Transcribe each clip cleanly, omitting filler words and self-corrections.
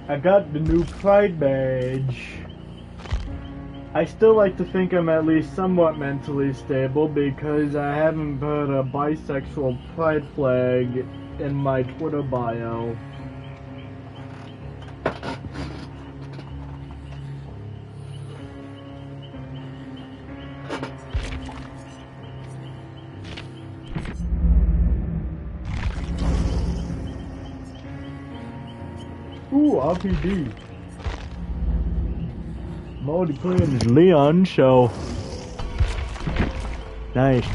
I got the new Pride badge. I still like to think I'm at least somewhat mentally stable because I haven't put a bisexual pride flag in my Twitter bio. Ooh, RPD. I'm already playing this Leon show. Nice.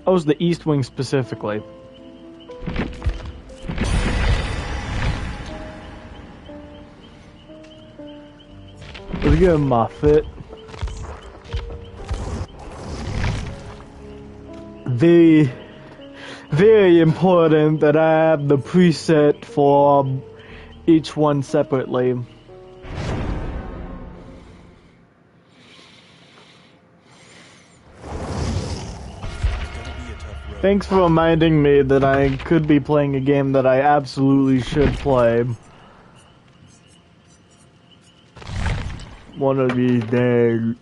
Oh, it's the East Wing specifically. Let's get my fit. Very important that I have the preset for each one separately. Thanks for reminding me that I could be playing a game that I absolutely should play. One of these days.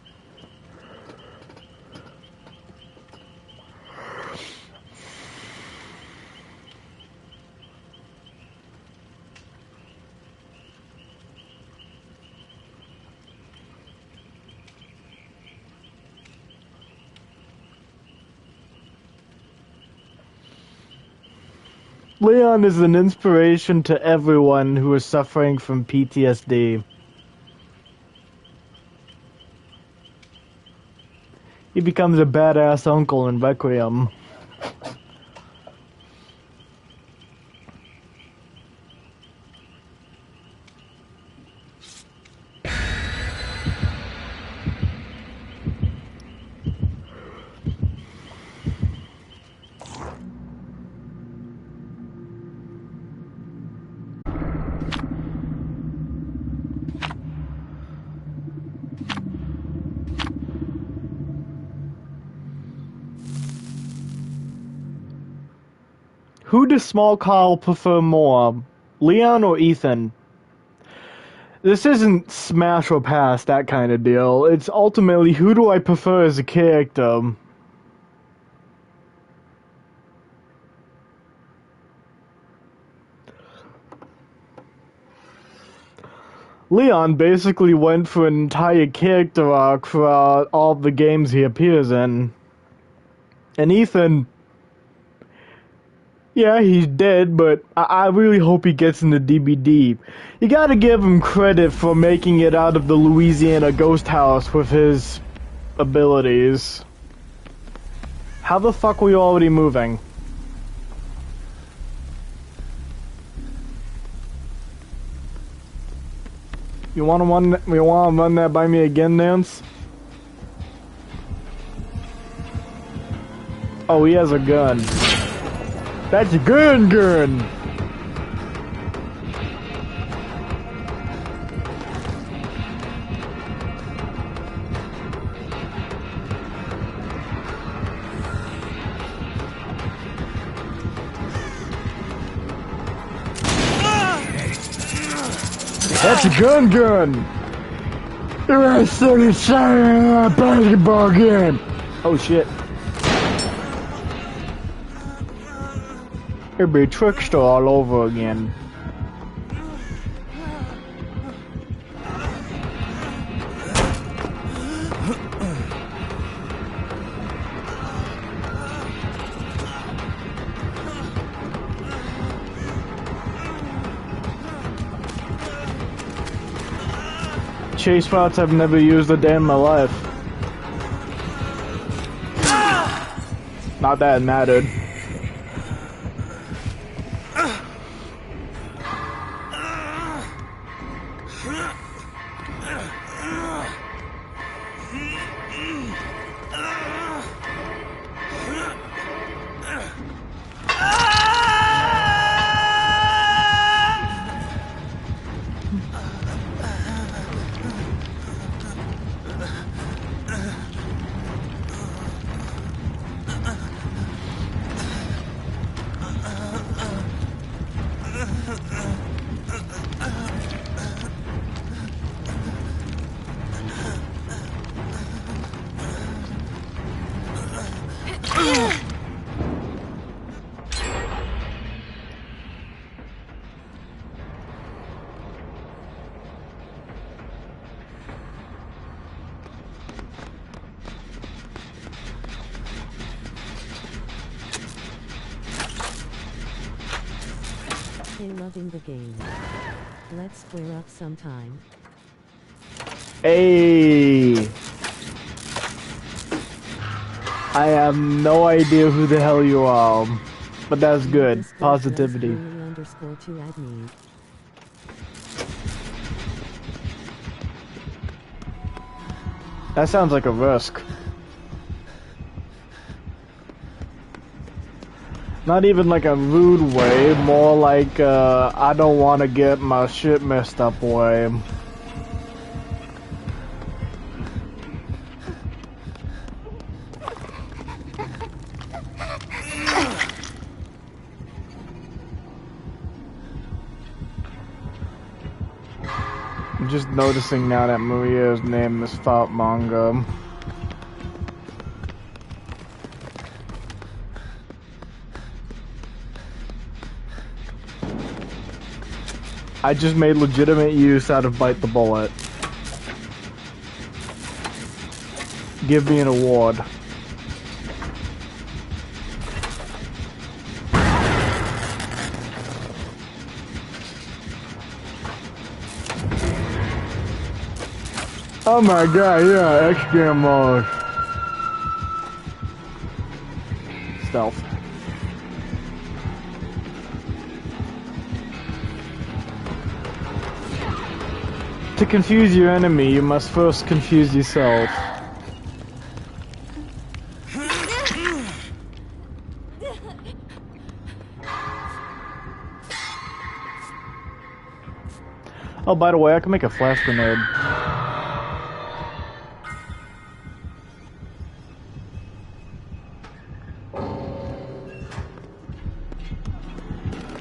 Leon is an inspiration to everyone who is suffering from PTSD. He becomes a badass uncle in Requiem. Who does Small Carl prefer more, Leon or Ethan? This isn't smash or pass, that kind of deal. It's ultimately, who do I prefer as a character? Leon basically went for an entire character arc throughout all the games he appears in. And Ethan... yeah, he's dead, but I really hope he gets in the DBD. You gotta give him credit for making it out of the Louisiana ghost house with his abilities. How the fuck were you already moving? You wanna run that by me again, Nance? Oh, he has a gun. That's a gun! That's a gun! You're a silly basketball game! Oh shit. It'd be a trickster all over again. Chase routes I've never used a day in my life. Not that it mattered. JK loving the game. Let's square up sometime. Hey! I have no idea who the hell you are, but that's good. Positivity. That sounds like a risk. Not even like a rude way, more like I don't want to get my shit messed up way. I'm just noticing now that Maria's name is Fat Manga. I just made legitimate use out of Bite the Bullet. Give me an award. Oh my god, yeah, X-Game mode. Stealth. To confuse your enemy, you must first confuse yourself. Oh, by the way, I can make a flash grenade.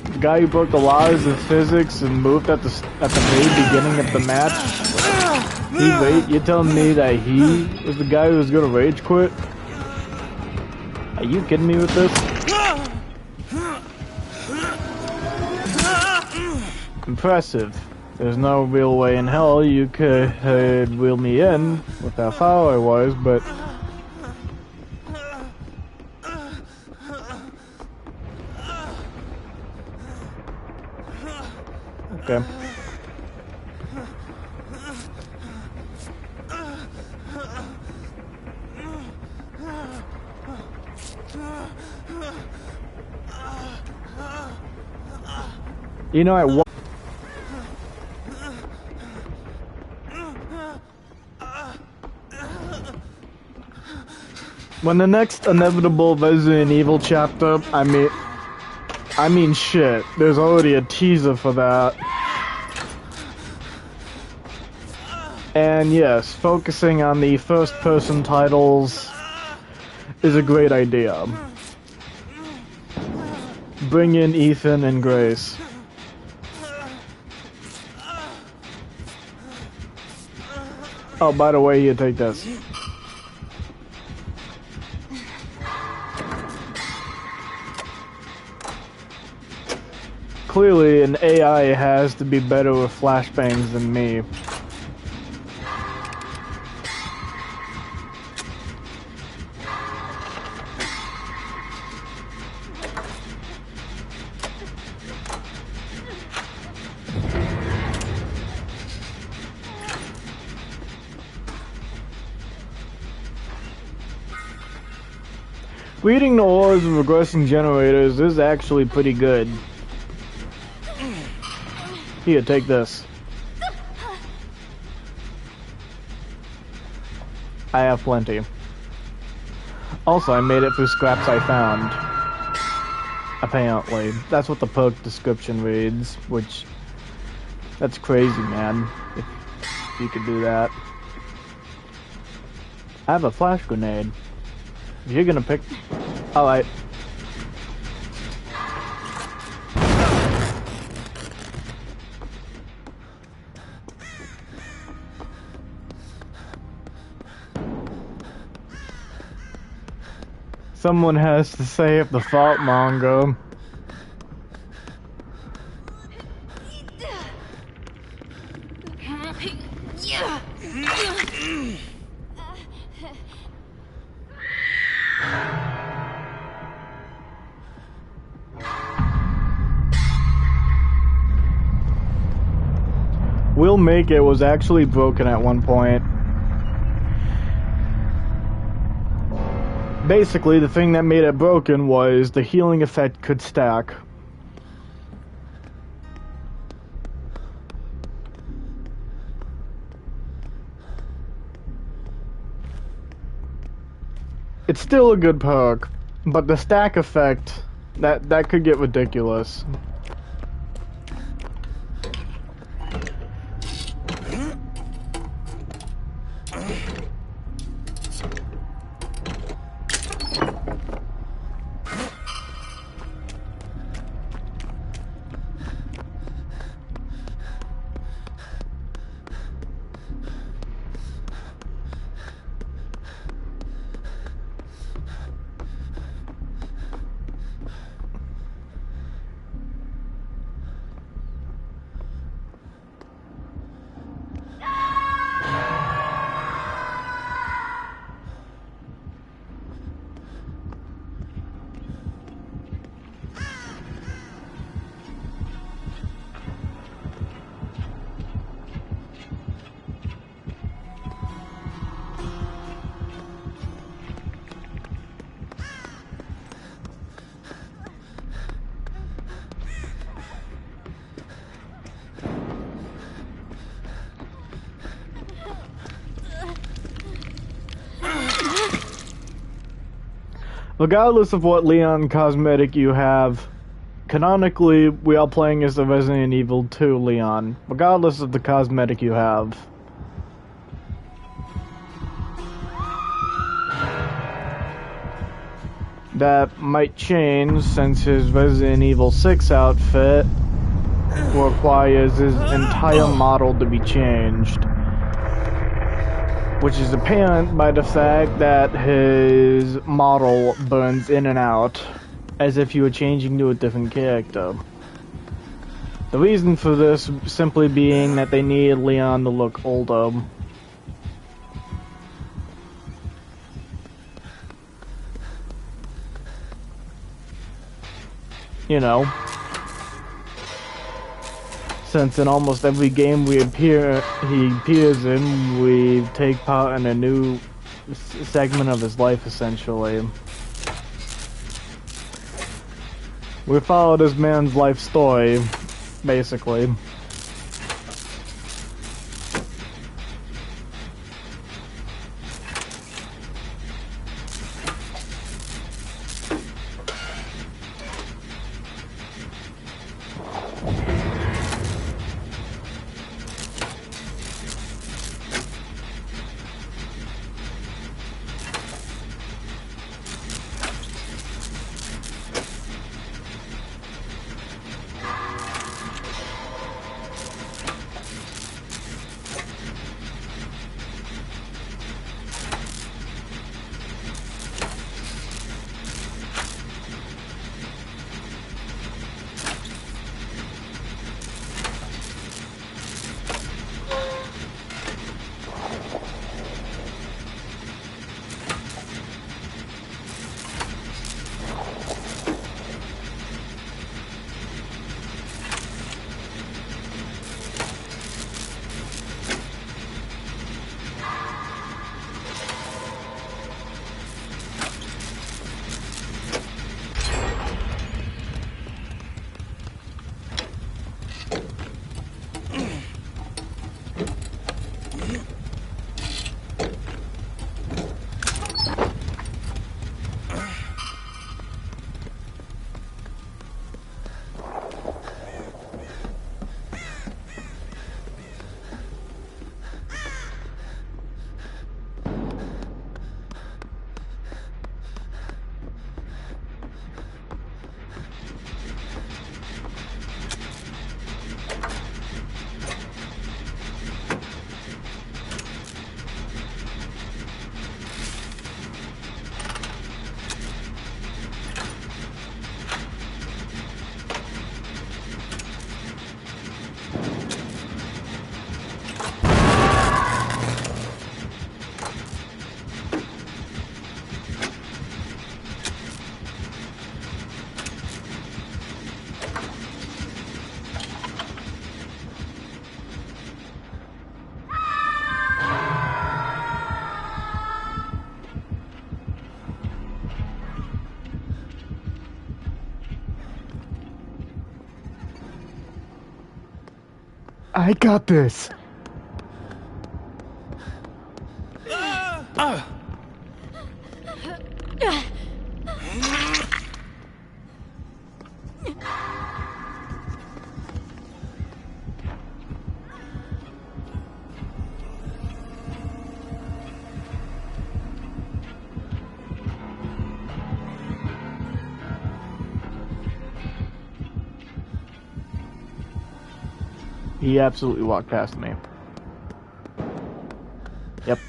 The guy who broke the laws of physics and moved at the very beginning of the match. Wait, you're telling me that he was the guy who was gonna rage quit? Are you kidding me with this? Impressive. There's no real way in hell you could wheel me in with how foul I was, but... Okay. You know, when the next inevitable Resident Evil chapter, I mean shit, there's already a teaser for that. And yes, focusing on the first-person titles is a great idea. Bring in Ethan and Grace. Oh, by the way, you take this. Clearly, an AI has to be better with flashbangs than me. Reading the horrors of regressing generators is actually pretty good. Here, take this. I have plenty. Also, I made it through scraps I found. Apparently. That's what the perk description reads, which... That's crazy, man. If you could do that. I have a flash grenade. If you're gonna pick... Alright. Someone has to save the fault manga. Will Make It was actually broken at one point. Basically, the thing that made it broken was the healing effect could stack. It's still a good perk, but the stack effect, that could get ridiculous. Regardless of what Leon cosmetic you have, canonically, we are playing as the Resident Evil 2 Leon, regardless of the cosmetic you have. That might change since his Resident Evil 6 outfit requires his entire model to be changed. Which is apparent by the fact that his model burns in and out, as if you were changing to a different character. The reason for this simply being that they needed Leon to look older. You know. Since in almost every game he appears in, we take part in a new segment of his life, essentially. We follow this man's life story, basically. I got this. He absolutely walked past me. Yep.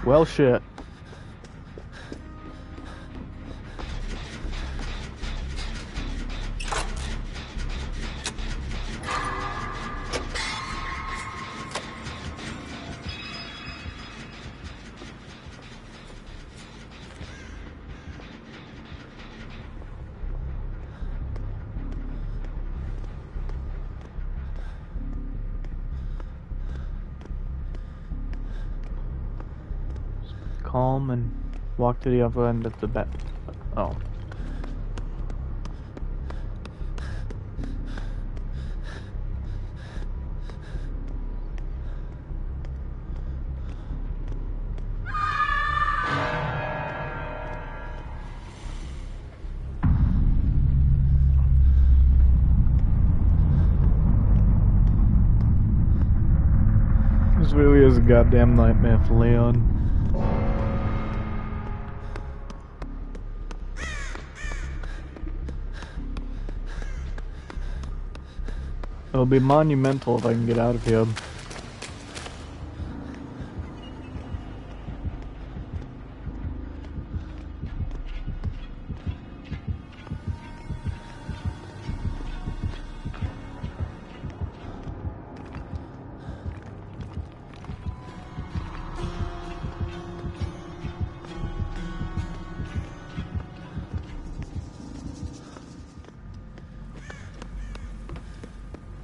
Well, shit. Calm and walk to the other end of the bed. Oh. This really is a goddamn nightmare for Leon. It'll be monumental if I can get out of here.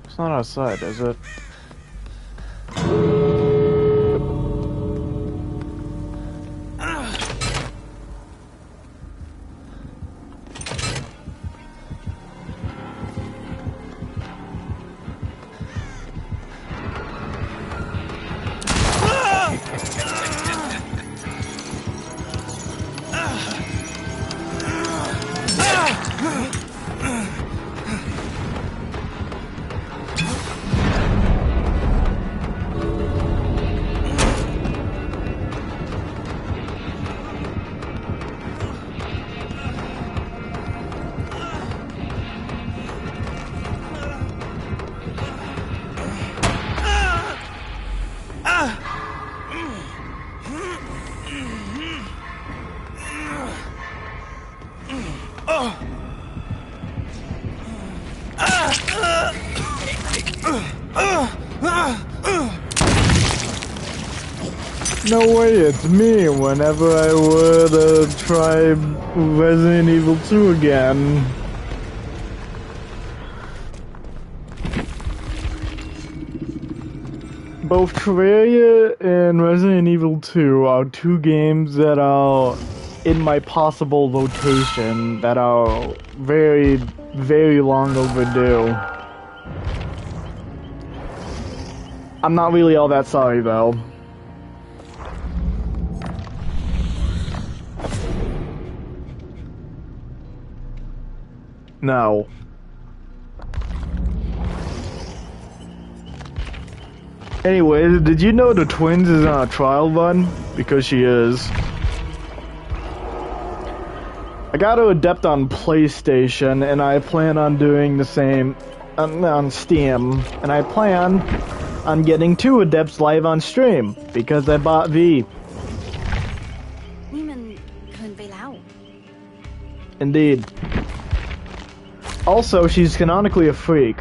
It's not outside, is it? No way, it's me whenever I were to try Resident Evil 2 again. Both Terraria and Resident Evil 2 are two games that are in my possible rotation that are very, very long overdue. I'm not really all that sorry though. No. Anyway, did you know the Twins is on a trial run? Because she is. I got to Adept on PlayStation, and I plan on doing the same on Steam. And I plan on getting 2 Adepts live on stream, because I bought V. Indeed. Also, she's canonically a freak.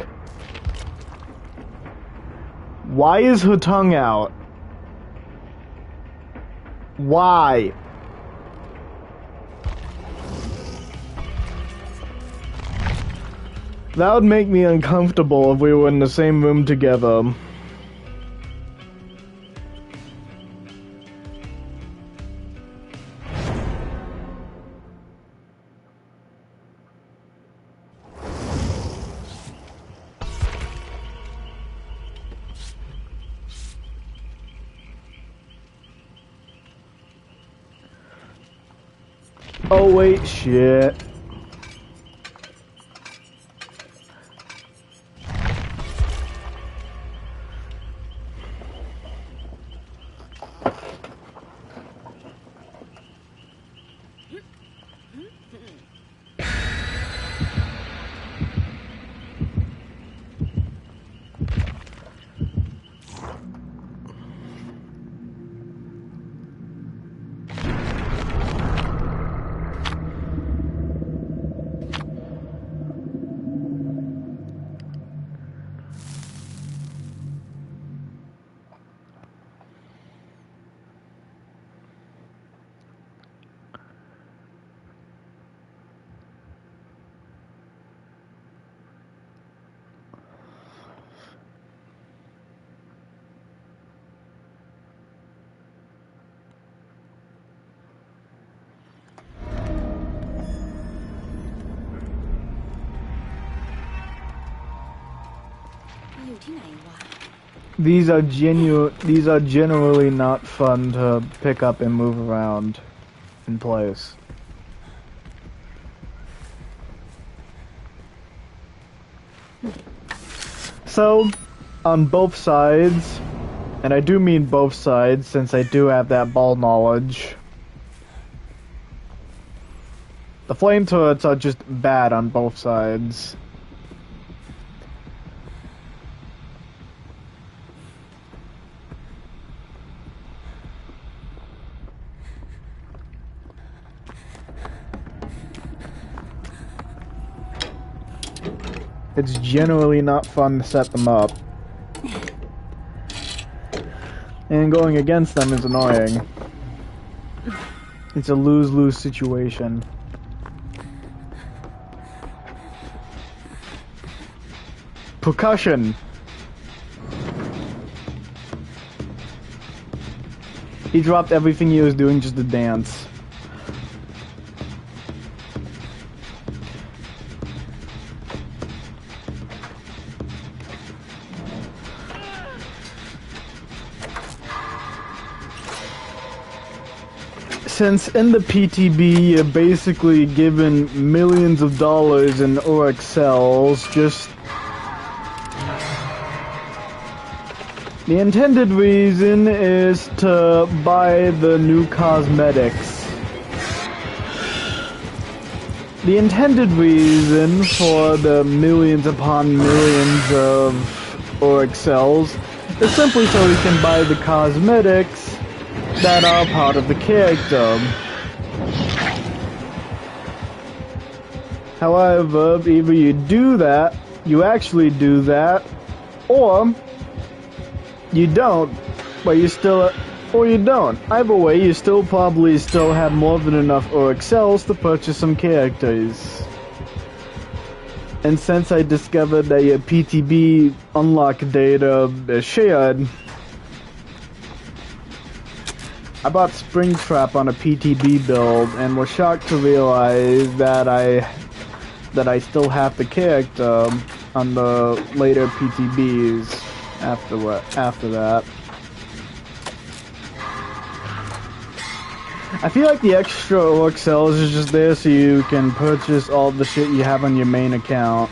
Why is her tongue out? Why? That would make me uncomfortable if we were in the same room together. Oh wait, shit. These are generally not fun to pick up and move around in place. So, on both sides, and I do mean both sides since I do have that ball knowledge, the flame turrets are just bad on both sides. It's generally not fun to set them up. And going against them is annoying. It's a lose-lose situation. Percussion! He dropped everything he was doing just to dance. Since in the PTB you're basically given millions of dollars in ORX cells, just... The intended reason is to buy the new cosmetics. The intended reason for the millions upon millions of ORX cells is simply so we can buy the cosmetics that are part of the character. However, either you do that, you actually do that, or you don't, but you still, or you don't. Either way, you still probably have more than enough ORX cells to purchase some characters. And since I discovered that your PTB unlock data is shared, I bought Springtrap on a PTB build and was shocked to realize that I still have the character on the later PTBs after that. I feel like the extra ORX cells is just there so you can purchase all the shit you have on your main account.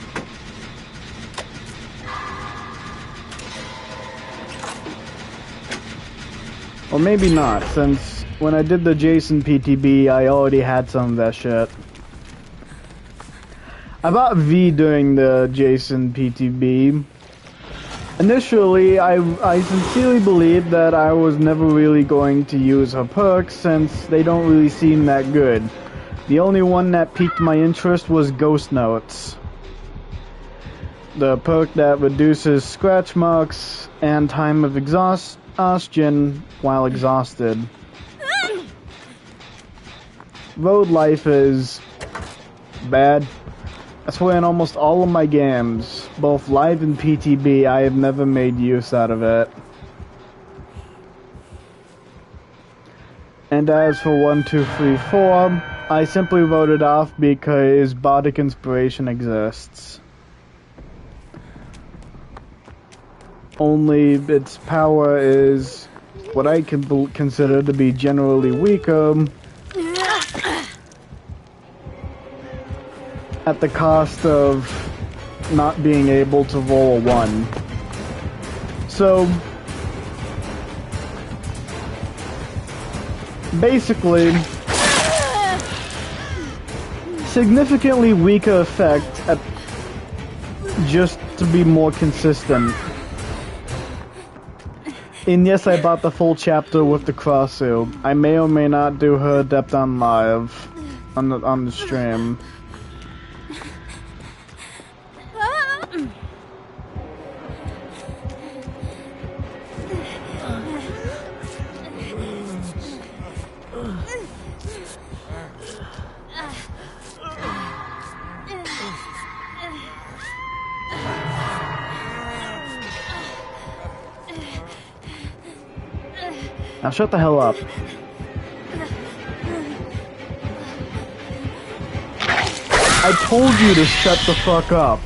Or maybe not, since when I did the Jason PTB, I already had some of that shit. I bought V during the Jason PTB. Initially, I sincerely believed that I was never really going to use her perks since they don't really seem that good. The only one that piqued my interest was Ghost Notes, the perk that reduces scratch marks and time of exhaustion while exhausted. Road life is bad. I swear in almost all of my games, both live and PTB, I have never made use out of it. And as for 1, 2, 3, 4, I simply wrote it off because Bardic Inspiration exists. Only its power is what I can consider to be generally weaker at the cost of not being able to roll a 1. So, basically, significantly weaker effect at just to be more consistent. And yes, I bought the full chapter with the cross-suit. I may or may not do her adept on live on the stream. Now shut the hell up. I told you to shut the fuck up.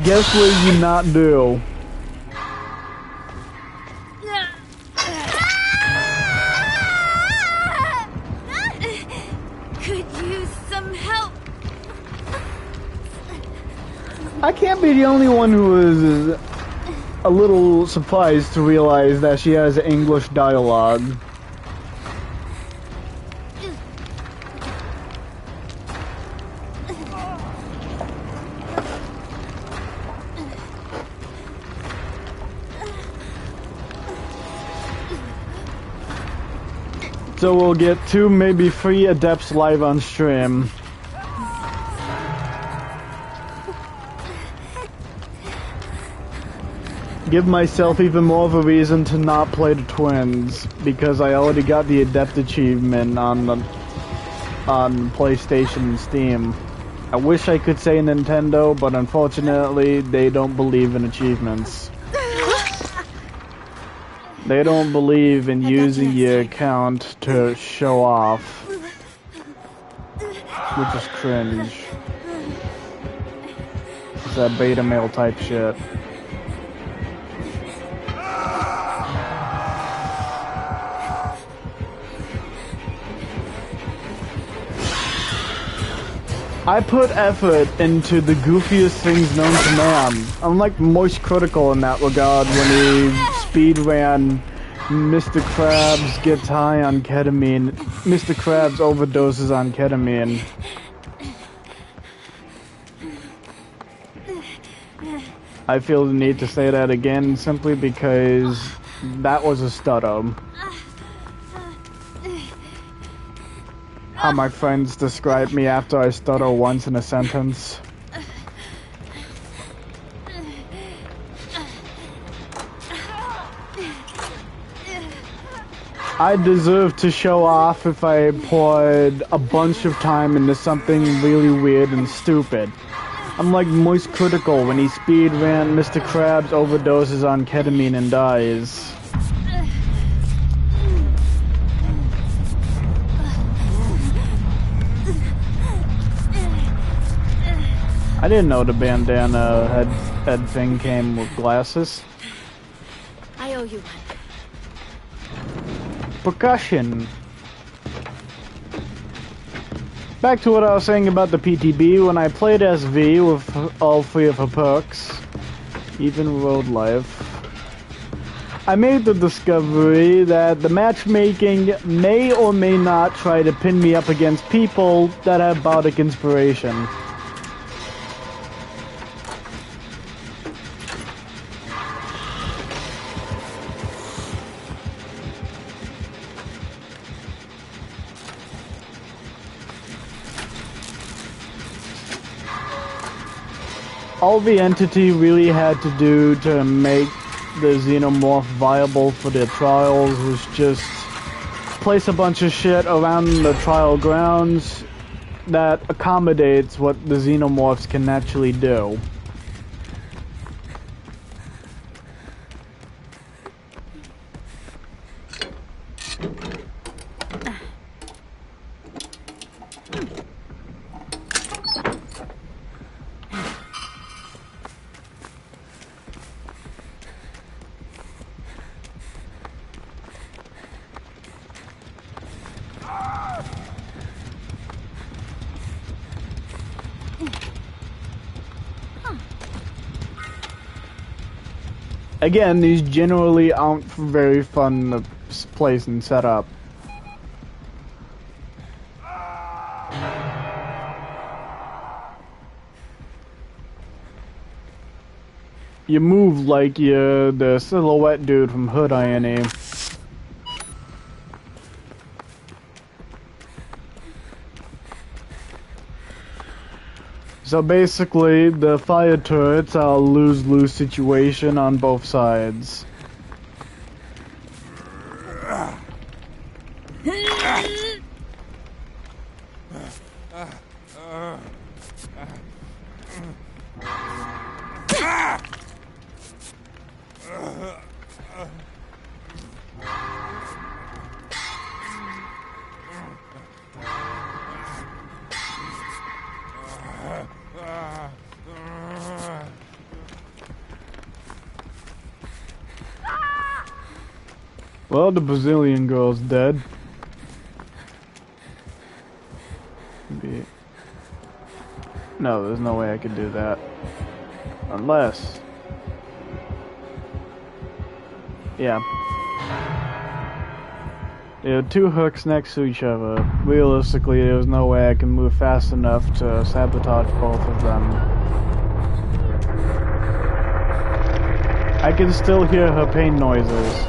Guess what you not do? Could use some help. I can't be the only one who is a little surprised to realize that she has English dialogue. So we'll get 2, maybe 3 adepts live on stream. Give myself even more of a reason to not play the twins, because I already got the adept achievement on PlayStation and Steam. I wish I could say Nintendo, but unfortunately they don't believe in achievements. They don't believe in using your account to show off, which is cringe. It's that beta male type shit. I put effort into the goofiest things known to man. I'm like Moist Critical in that regard when he speed ran Mr. Krabs gets high on ketamine. Mr. Krabs overdoses on ketamine. I feel the need to say that again simply because that was a stutter. How my friends describe me after I stutter once in a sentence. I deserve to show off if I poured a bunch of time into something really weird and stupid. I'm like Moist Critical when he speed ran Mr. Krabs overdoses on ketamine and dies. I didn't know the bandana head thing came with glasses. I owe you one. Percussion. Back to what I was saying about the PTB. When I played SV with all 3 of her perks, even road life, I made the discovery that the matchmaking may or may not try to pin me up against people that have bardic inspiration. All the entity really had to do to make the xenomorph viable for their trials was just place a bunch of shit around the trial grounds that accommodates what the xenomorphs can actually do. Again, these generally aren't very fun to place and set up. You move like you're the silhouette dude from Hood INA. So basically, the fire turrets are a lose-lose situation on both sides. Well, the Brazilian girl's dead. No, there's no way I could do that. Unless... Yeah. There are two hooks next to each other. Realistically, there's no way I can move fast enough to sabotage both of them. I can still hear her pain noises.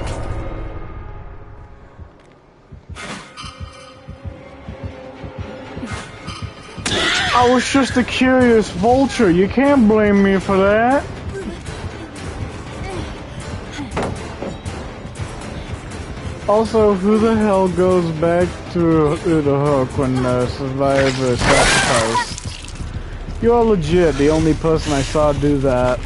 I was just a curious vulture. You can't blame me for that. Also, who the hell goes back to the hook when the survivor is sacrificed? You're legit the only person I saw do that.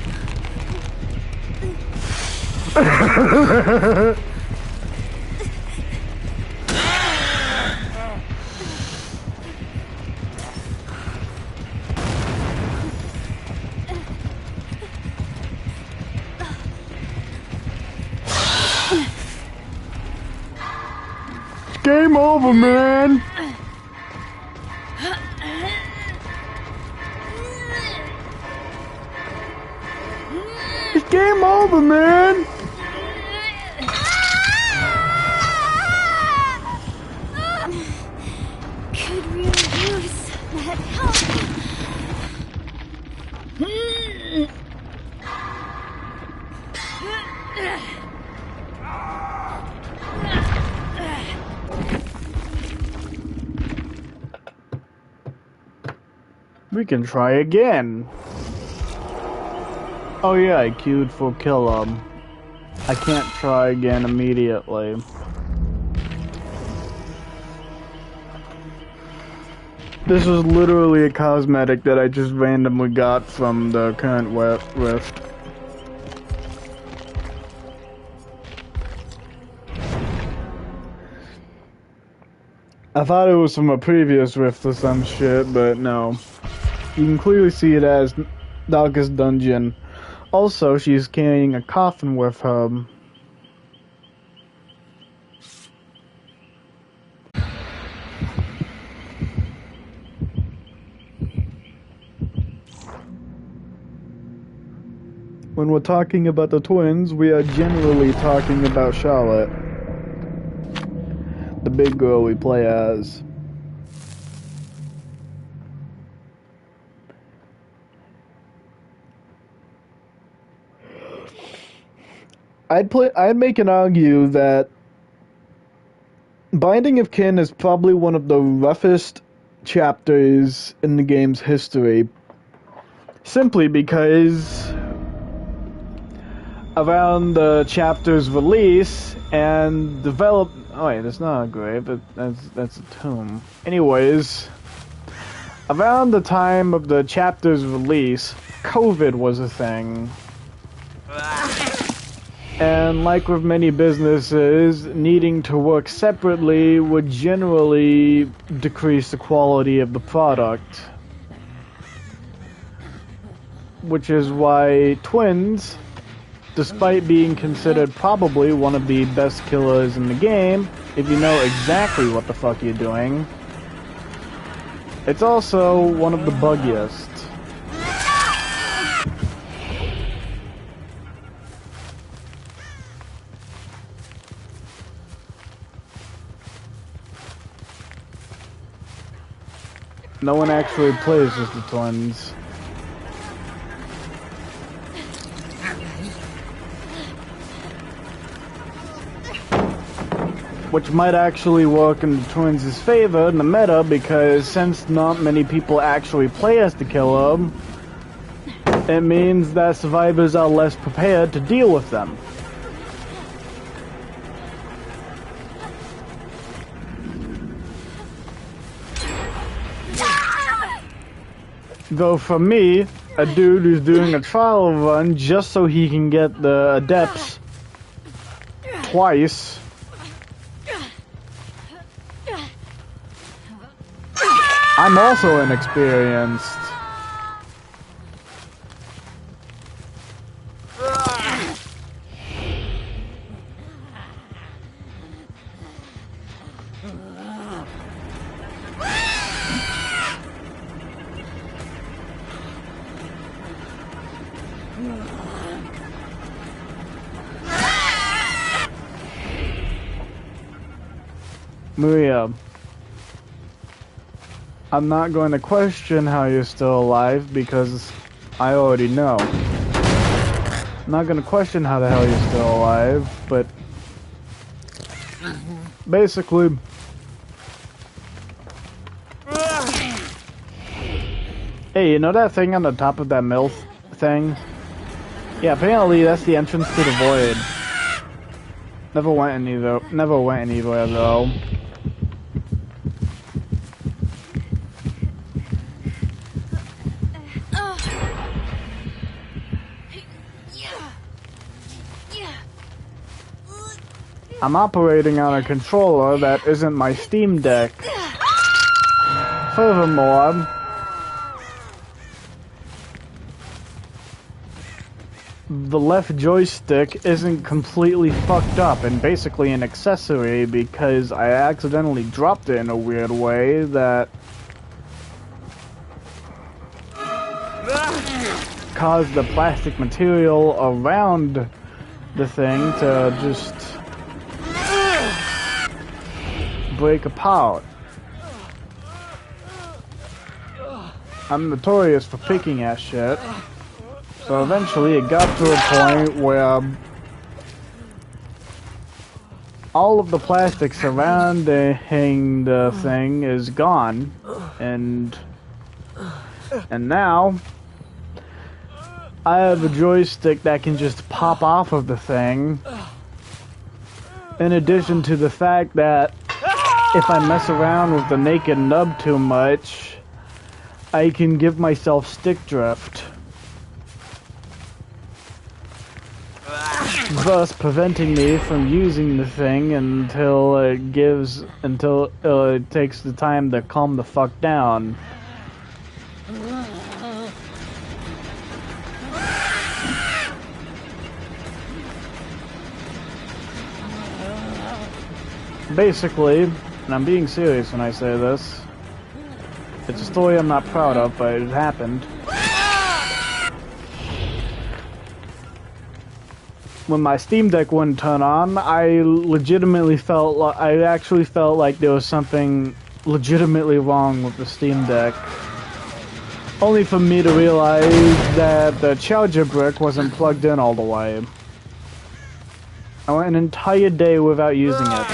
Game over, man! It's game over, man! Could really use that help. We can try again. Oh yeah, I queued for kill 'em. I can't try again immediately. This is literally a cosmetic that I just randomly got from the current rift. I thought it was from a previous rift or some shit, but no. You can clearly see it as Darkest Dungeon. Also, she's carrying a coffin with her. When we're talking about the twins, we are generally talking about Charlotte, the big girl we play as. I'd make an argue that Binding of Kin is probably one of the roughest chapters in the game's history, simply because around the chapter's release and oh wait, that's not a grave, that's a tomb. Anyways, around the time of the chapter's release, COVID was a thing. And like with many businesses, needing to work separately would generally decrease the quality of the product. Which is why twins, despite being considered probably one of the best killers in the game, if you know exactly what the fuck you're doing, it's also one of the buggiest. No one actually plays as the twins. Which might actually work in the twins' favor in the meta, because since not many people actually play as the killer, it means that survivors are less prepared to deal with them. Though for me, a dude who's doing a trial run just so he can get the adepts twice, I'm also inexperienced. Maria, I'm not going to question how you're still alive because I already know. I'm not going to question how the hell you're still alive, but basically, hey, you know that thing on the top of that mill thing? Yeah, apparently that's the entrance to the void. Never went anywhere though. I'm operating on a controller that isn't my Steam Deck. Furthermore, the left joystick isn't completely fucked up and basically an accessory because I accidentally dropped it in a weird way that caused the plastic material around the thing to just break apart. I'm notorious for picking at shit. So eventually it got to a point where all of the plastic surrounding the thing is gone, and now I have a joystick that can just pop off of the thing, in addition to the fact that if I mess around with the naked nub too much, I can give myself stick drift, thus preventing me from using the thing until it takes the time to calm the fuck down. Basically, and I'm being serious when I say this, it's a story I'm not proud of, but it happened. When my Steam Deck wouldn't turn on, I actually felt like there was something legitimately wrong with the Steam Deck. Only for me to realize that the charger brick wasn't plugged in all the way. I went an entire day without using it.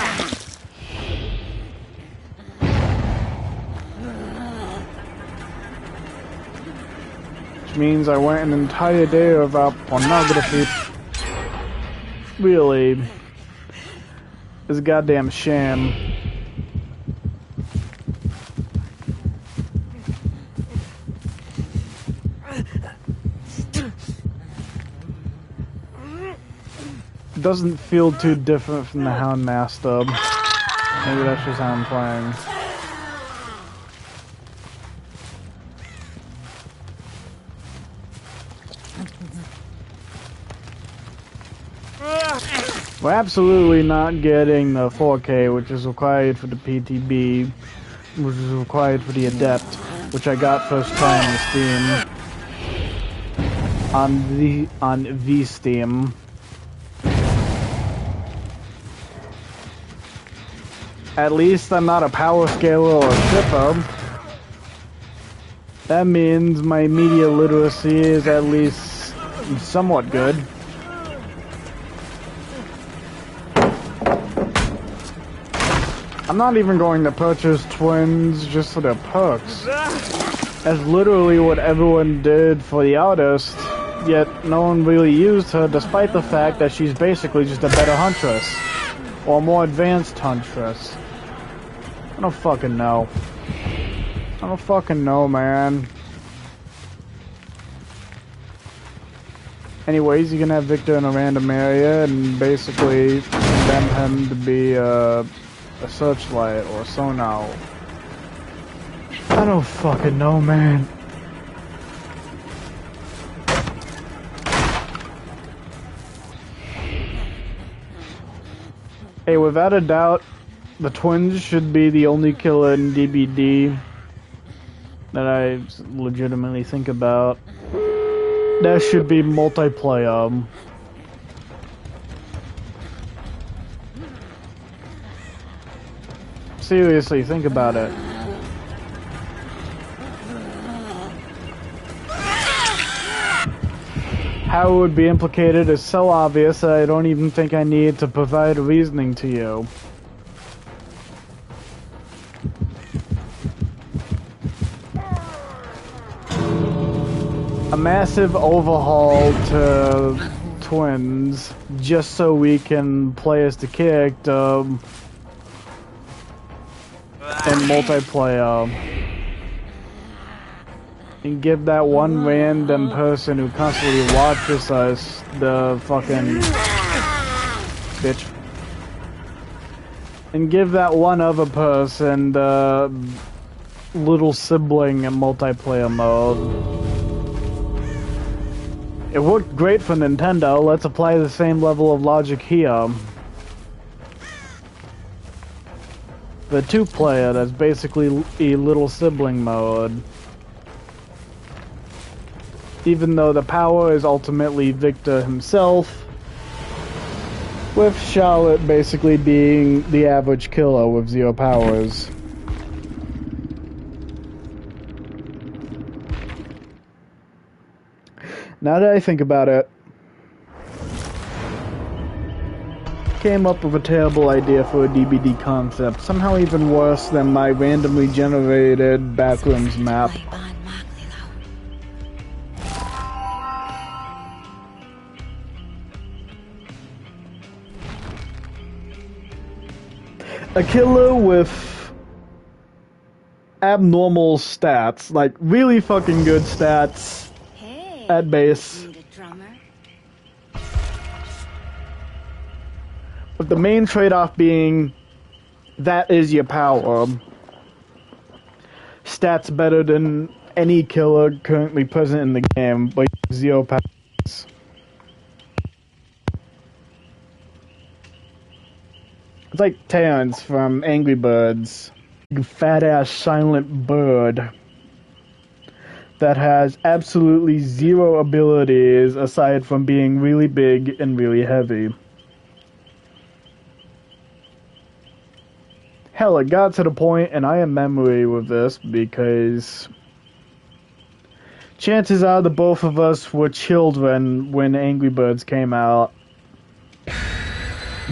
Which means I went an entire day without pornography. Really, it's a goddamn shame. Doesn't feel too different from the Houndmaster. Maybe that's just how I'm playing. We're absolutely not getting the 4K, which is required for the PTB, which is required for the Adept, which I got first try on the Steam. On V-Steam. At least I'm not a power scaler or a shipper. That means my media literacy is at least somewhat good. I'm not even going to purchase twins just for their perks. That's literally what everyone did for the artist, yet no one really used her despite the fact that she's basically just a better huntress. Or a more advanced huntress. I don't fucking know. I don't fucking know, man. Anyways, you can have Victor in a random area and basically condemn him to be a searchlight or sonar. I don't fucking know, man. Hey, without a doubt, the twins should be the only killer in DBD that I legitimately think about. That should be multiplayer. Seriously, think about it. How it would be implicated is so obvious that I don't even think I need to provide reasoning to you. A massive overhaul to twins, just so we can play as the character in multiplayer. And give that one random person who constantly watches us the fucking bitch. And give that one other person the little sibling in multiplayer mode. It worked great for Nintendo. Let's apply the same level of logic here. The two-player, that's basically a little sibling mode. Even though the power is ultimately Victor himself, with Charlotte basically being the average killer with 0 powers. Now that I think about it, came up with a terrible idea for a DBD concept, somehow even worse than my randomly generated backrooms map. A killer with abnormal stats, like really fucking good stats at base. Need a drummer? But the main trade-off being that is your power. Stats better than any killer currently present in the game, but 0 powers. It's like Terrence from Angry Birds. Fat-ass silent bird that has absolutely 0 abilities aside from being really big and really heavy. Hell, it got to the point, and I have memory with this, because chances are the both of us were children when Angry Birds came out.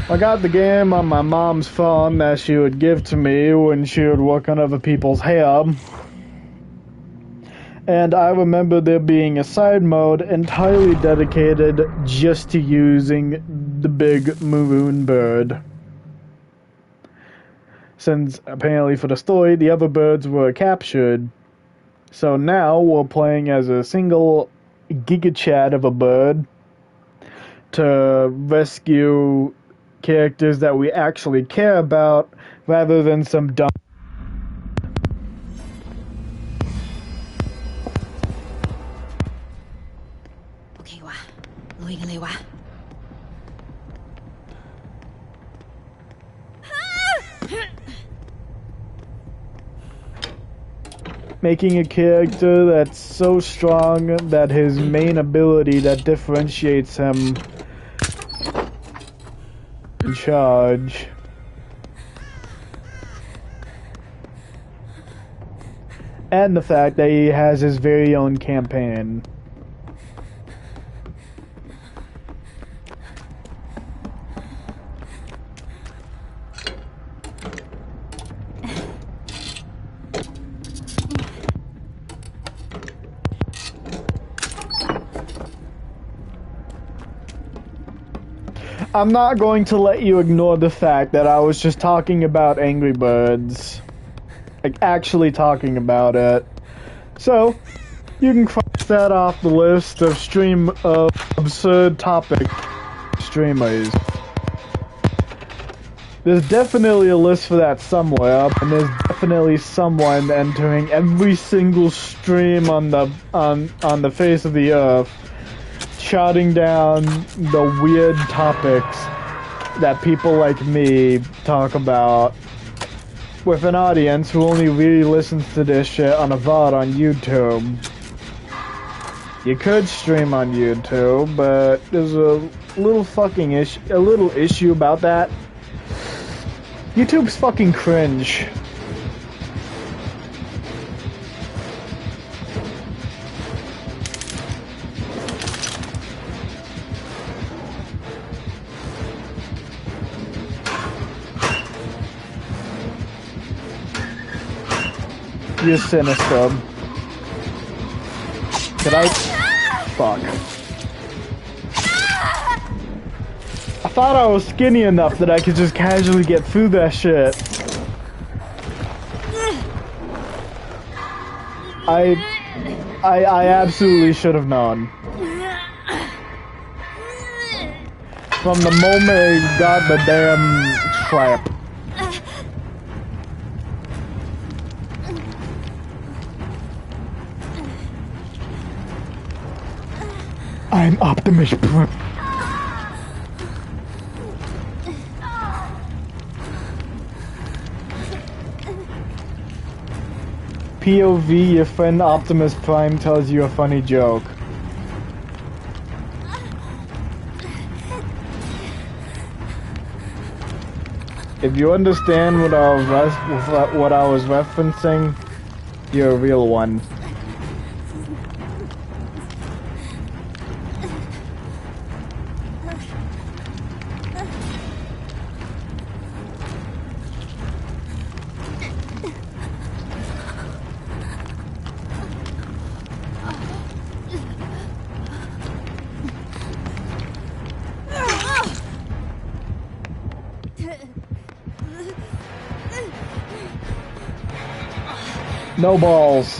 I got the game on my mom's phone that she would give to me when she would work on other people's hair. And I remember there being a side mode entirely dedicated just to using the big maroon bird. Since apparently for the story, the other birds were captured. So now we're playing as a single gigachad of a bird to rescue characters that we actually care about rather than some dumb. Okay, 哇，路應你話。Making a character that's so strong that his main ability that differentiates him in charge. And the fact that he has his very own campaign. I'm not going to let you ignore the fact that I was just talking about Angry Birds. Like, actually talking about it. So, you can cross that off the list of absurd topic streamers. There's definitely a list for that somewhere, and there's definitely someone entering every single stream on the face of the earth, shouting down the weird topics that people like me talk about, with an audience who only really listens to this shit on a VOD on YouTube. You could stream on YouTube, but there's a little fucking issue about that. YouTube's fucking cringe. You're sinister. Did I? Fuck. I thought I was skinny enough that I could just casually get through that shit. I absolutely should have known. From the moment I got the damn trap. I'm Optimus Prime. POV, your friend Optimus Prime tells you a funny joke. If you understand what I was referencing, you're a real one. No balls.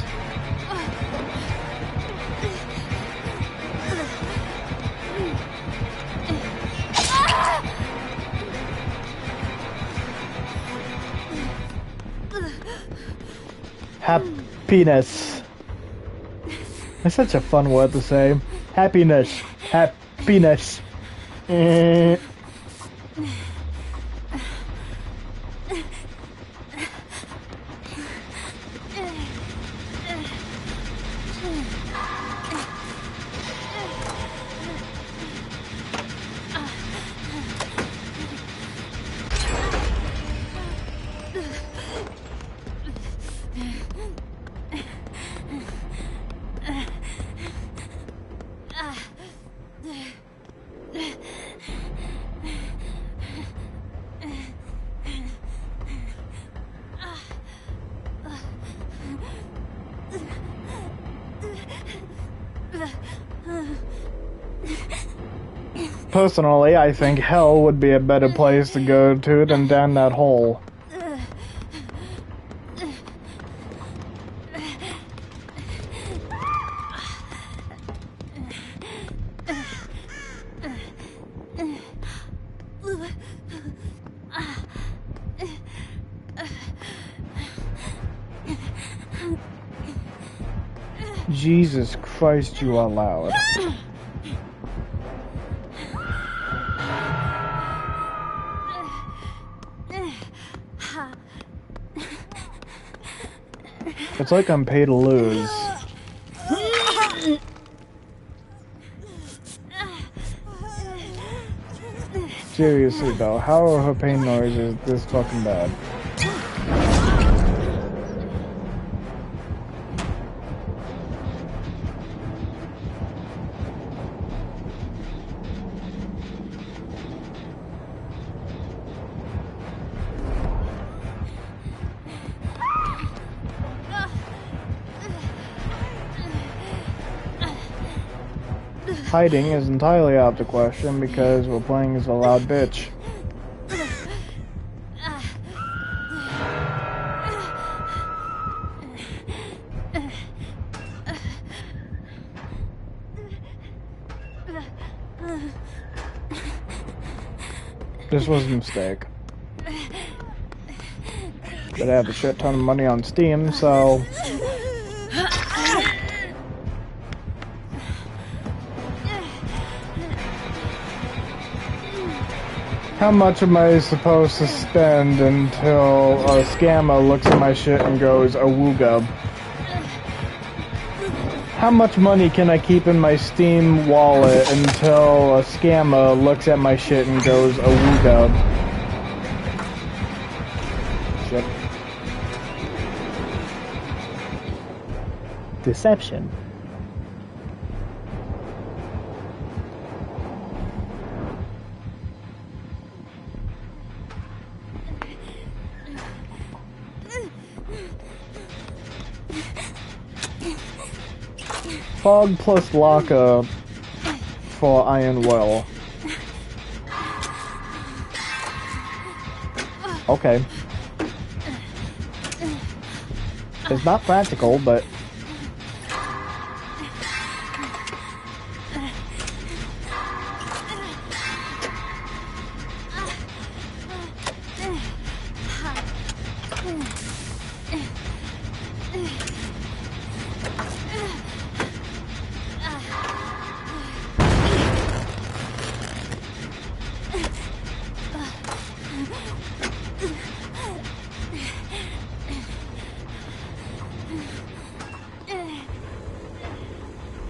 Happiness. That's such a fun word to say. Happiness. Happiness. Personally, I think hell would be a better place to go to than down that hole. Jesus Christ, you are loud. It's like I'm paid to lose. Seriously though, how are her pain noises this fucking bad? Hiding is entirely out of the question because we're playing as a loud bitch. This was a mistake. But I have a shit ton of money on Steam, so... How much am I supposed to spend until a scammer looks at my shit and goes, awooga? How much money can I keep in my Steam wallet until a scammer looks at my shit and goes, awooga? Shit. Deception. Fog plus locker for Iron Well. Okay. It's not practical, but...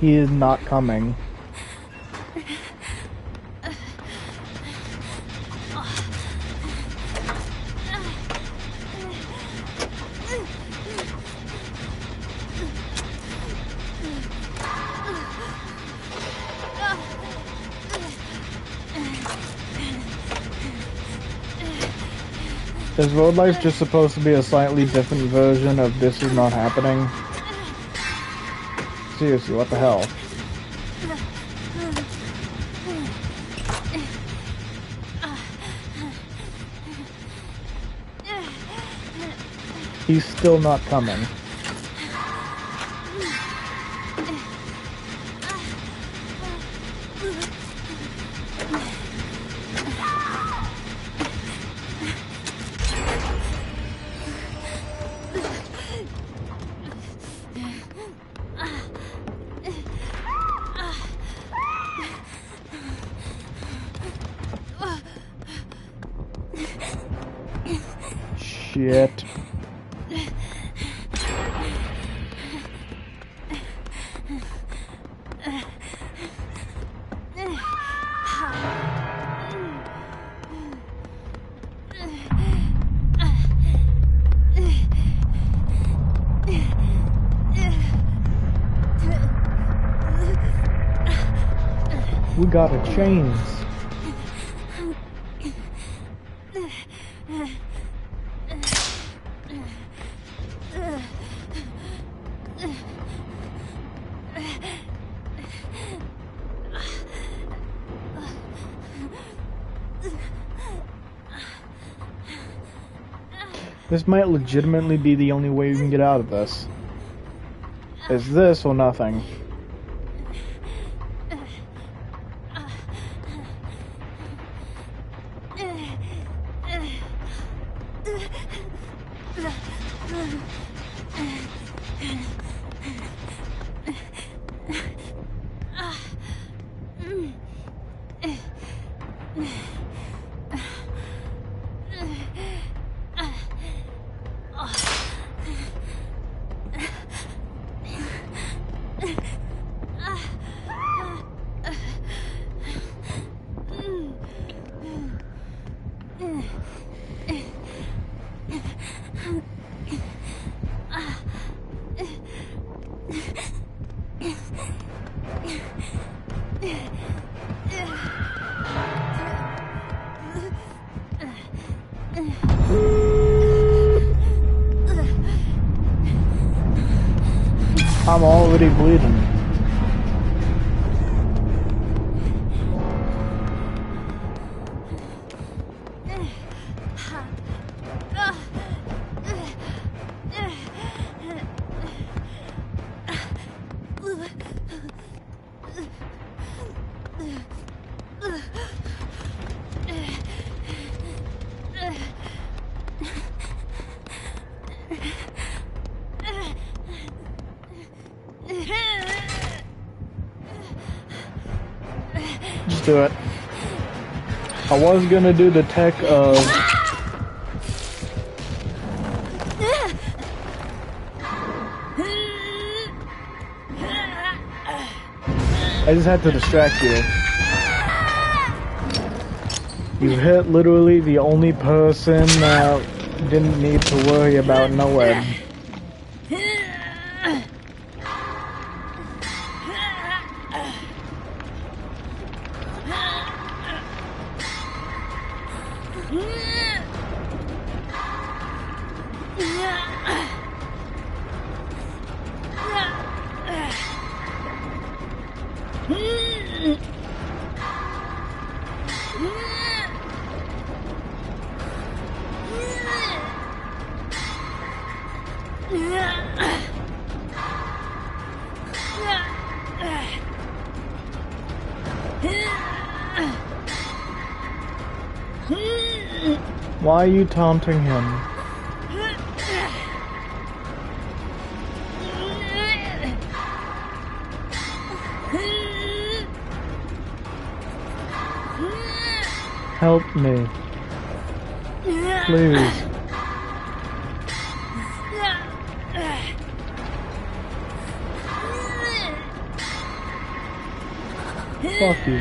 He is not coming. Is Road Life just supposed to be a slightly different version of This Is Not Happening? Seriously, what the hell? He's still not coming. Shit. We got a chains. This might legitimately be the only way we can get out of this. It's this or nothing. I'm already bleeding. let's do it. I was gonna do the tech of... I just had to distract you. You hit literally the only person that didn't need to worry about no web. Why are you taunting him? Help me. Please. Fuck you.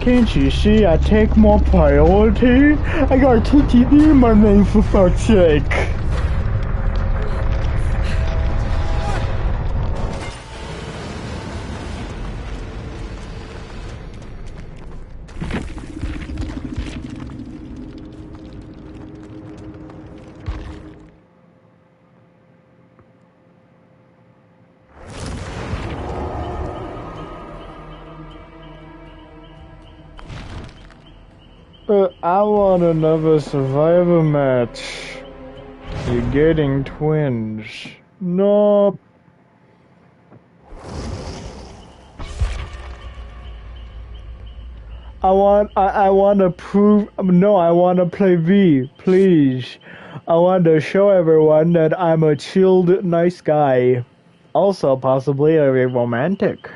Can't you see I take more priority? I got TTV in my name for fuck's sake. I want another survivor match. You're getting twins. Nope. I want to prove, no, I want to play V, please. I want to show everyone that I'm a chilled, nice guy. Also, possibly a romantic.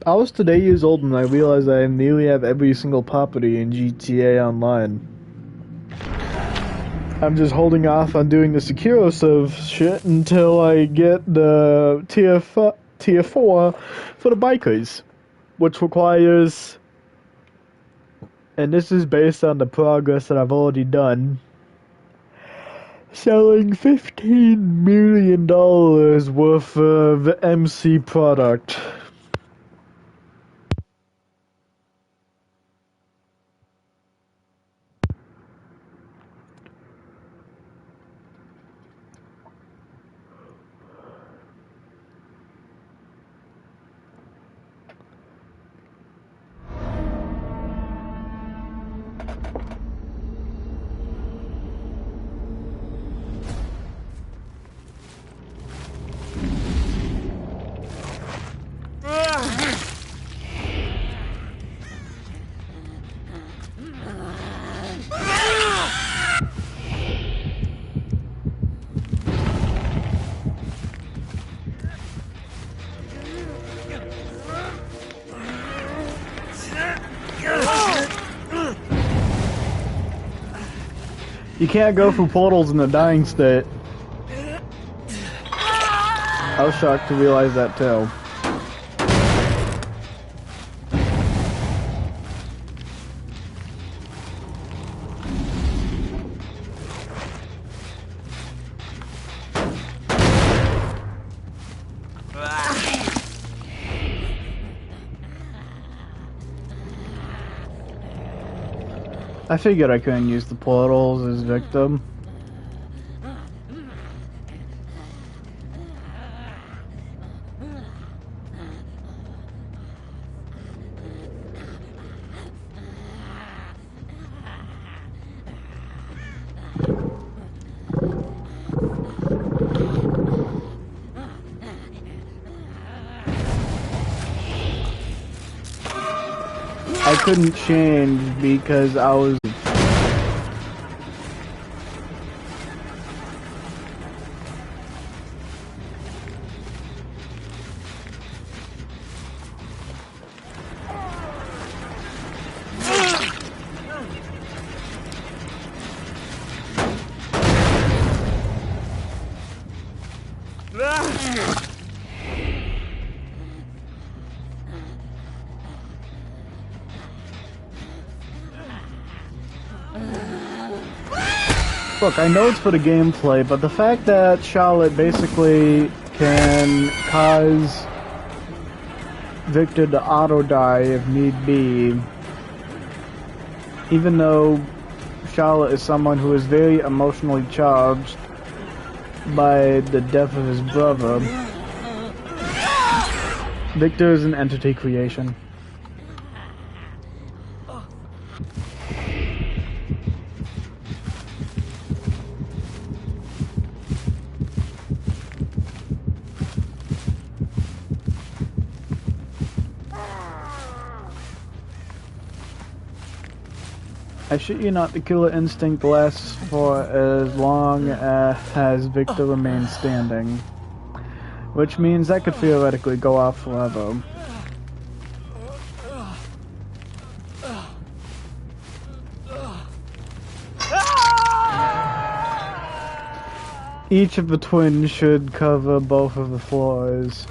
I was today years old and I realized I nearly have every single property in GTA Online. I'm just holding off on doing the Securosive shit until I get the tier 4 for the bikers, which requires, and this is based on the progress that I've already done, selling $15 million worth of MC product. You can't go through portals in a dying state. I was shocked to realize that too. I figured I couldn't use the portals as victim. I couldn't change because I was... Look, I know it's for the gameplay, but the fact that Charlotte basically can cause Victor to auto-die if need be, even though Charlotte is someone who is very emotionally charged by the death of his brother, Victor is an entity creation. I shit you not, the killer instinct lasts for as long as Victor remains standing. Which means that could theoretically go off forever. Each of the twins should cover both of the floors.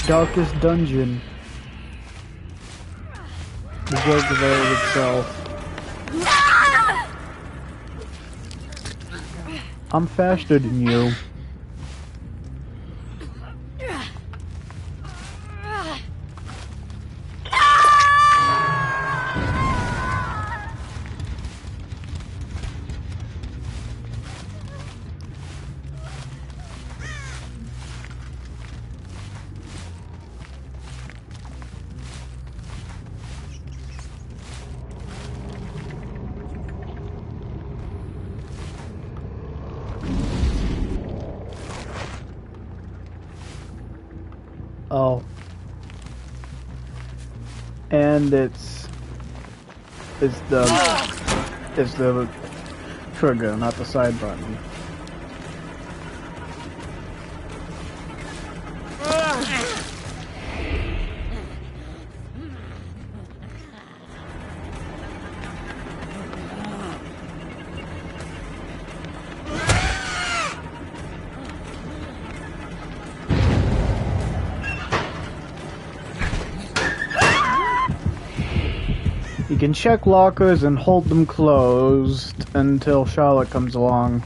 Darkest dungeon. The joke of itself. I'm faster than you. Oh. And it's the trigger, not the side button. You can check lockers and hold them closed until Charlotte comes along.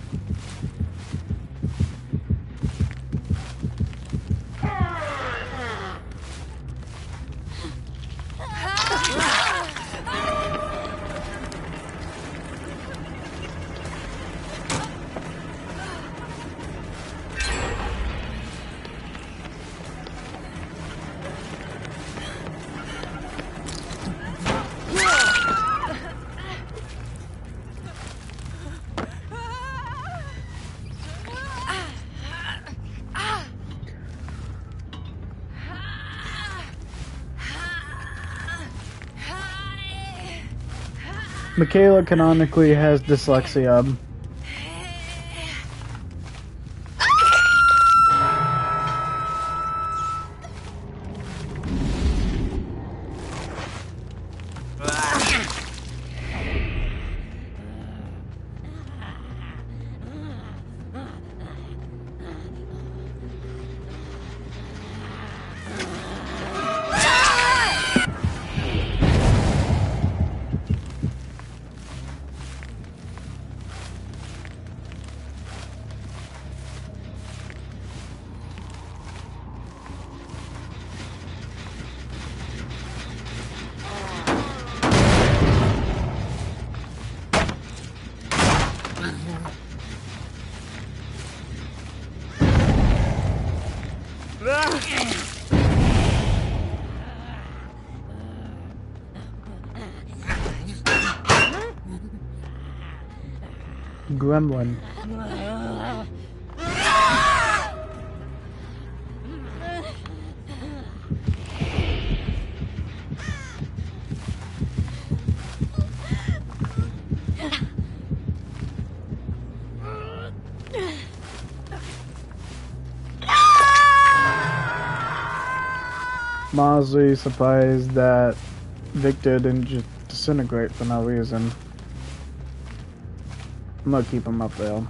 Michaela canonically has dyslexia. gremlin. I'm honestly surprised that Victor didn't just disintegrate for no reason. I'm gonna keep him up there.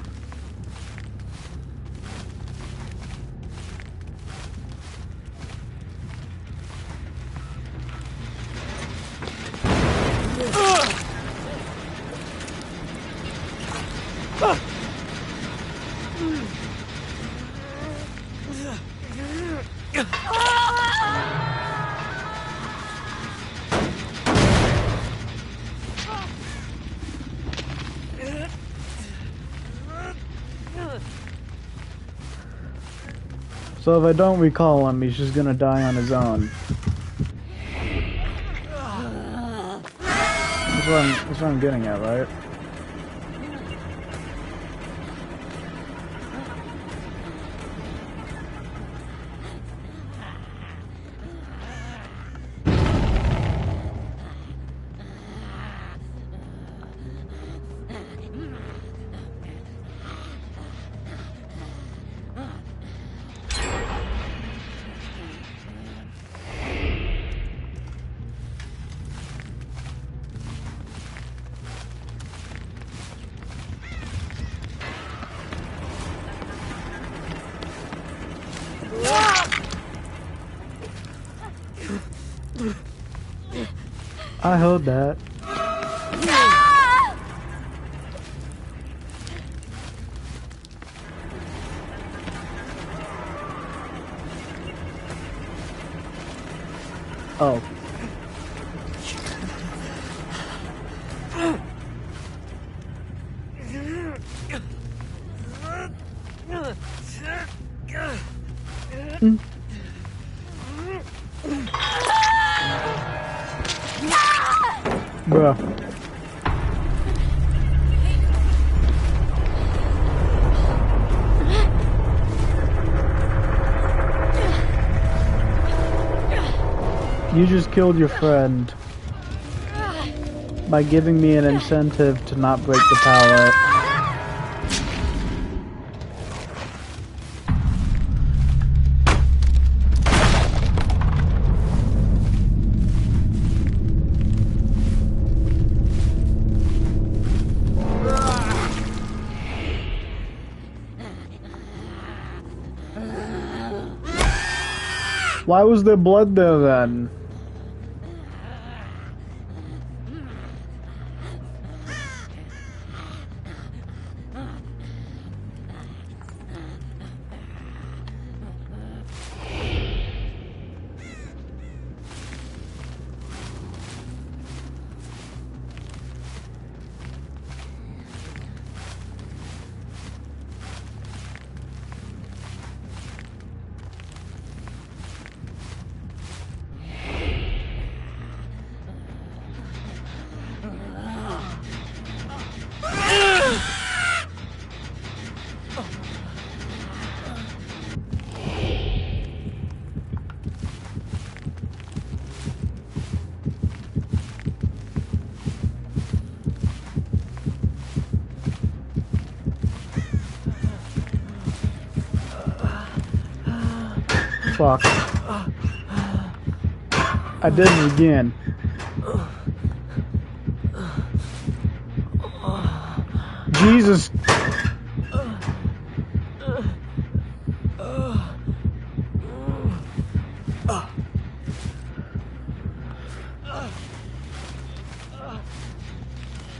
So if I don't recall him, he's just gonna die on his own. That's what I'm getting at, right? I heard that. Oh. Bruh. You just killed your friend by giving me an incentive to not break the pallet. Why was there blood there then? Fuck. I did it again. Jesus.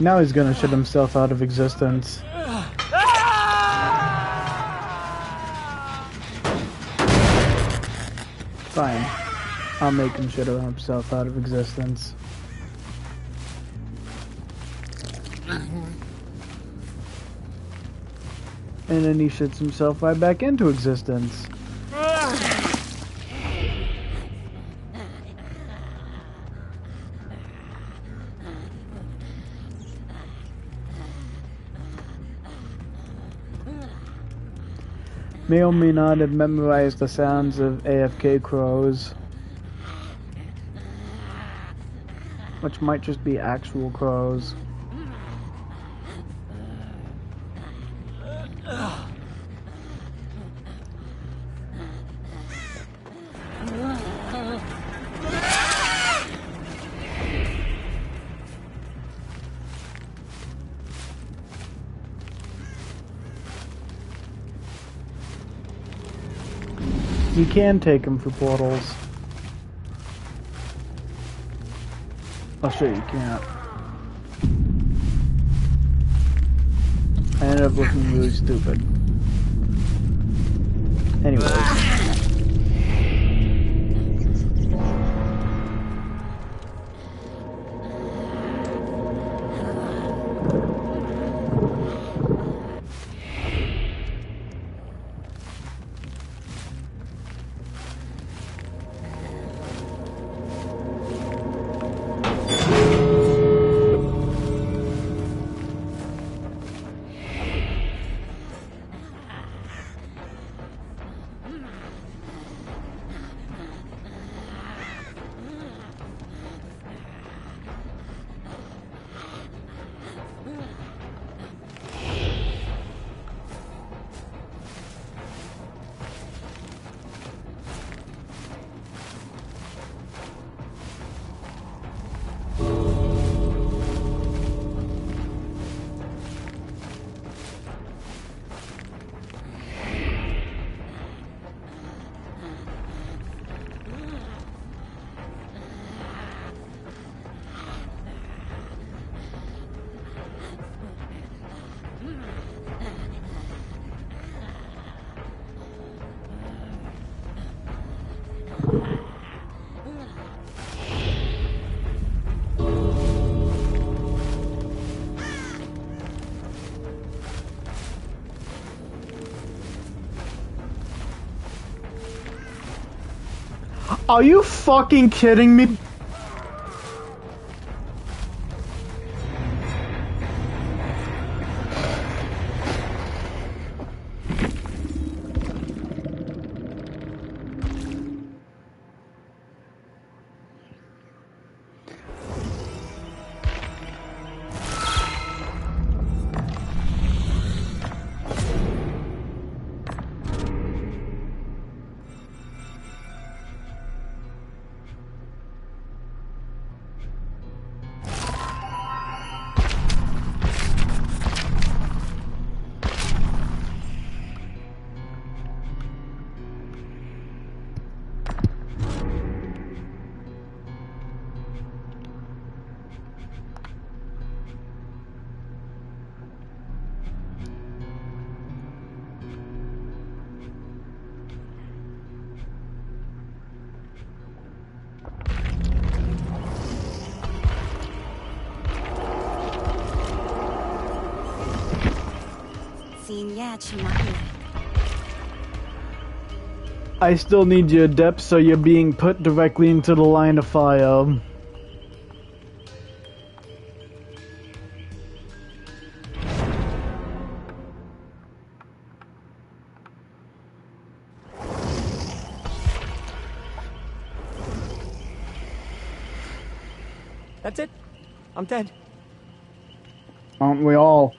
Now he's gonna shut himself out of existence. Fine. I'll make him shit himself out of existence. And then he shits himself right back into existence. May or may not have memorized the sounds of AFK crows. Which might just be actual crows. You can take them through portals. Oh shit, you can't. I ended up looking really stupid. Anyways. Are you fucking kidding me? I still need your depth, so you're being put directly into the line of fire. That's it. I'm dead. Aren't we all?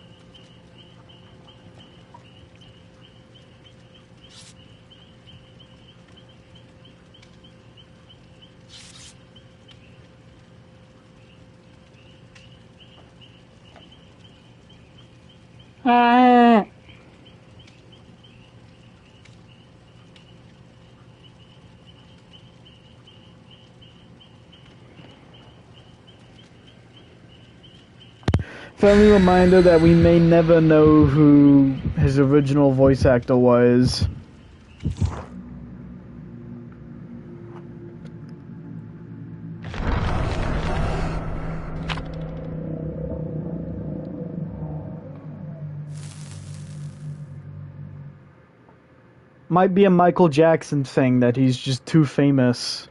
Friendly reminder that we may never know who his original voice actor was. Might be a Michael Jackson thing that he's just too famous.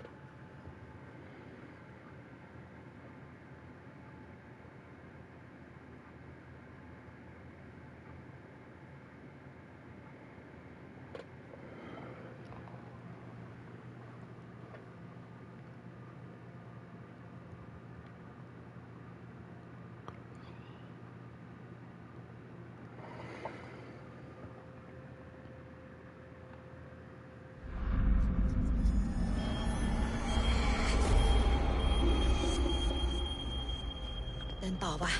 ต่อวะ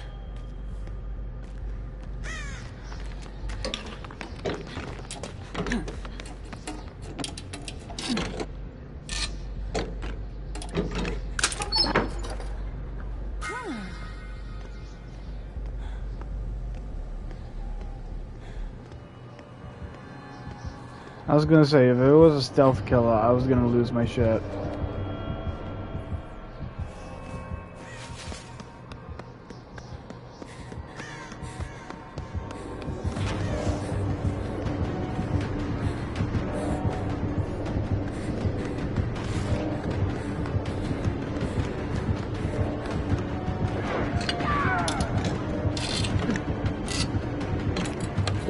I was gonna say, if it was a stealth killer, I was gonna lose my shit.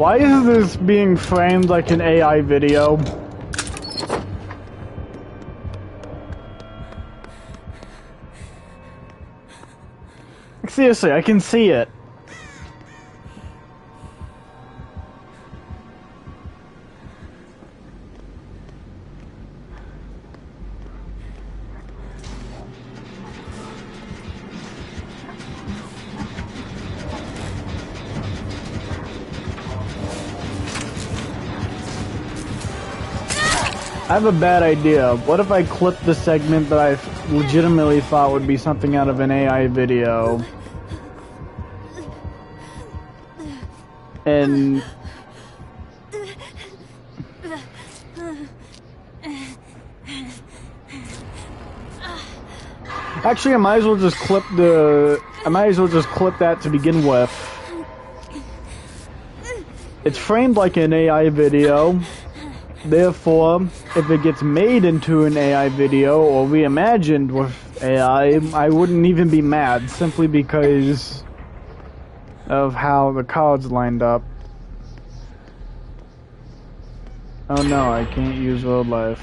Why is this being framed like an AI video? Seriously, I can see it. I have a bad idea. What if I clip the segment that I legitimately thought would be something out of an AI video? And... Actually, I might as well just clip that to begin with. It's framed like an AI video. Therefore, if it gets made into an AI video or reimagined with AI, I wouldn't even be mad, simply because of how the cards lined up. Oh no, I can't use road life.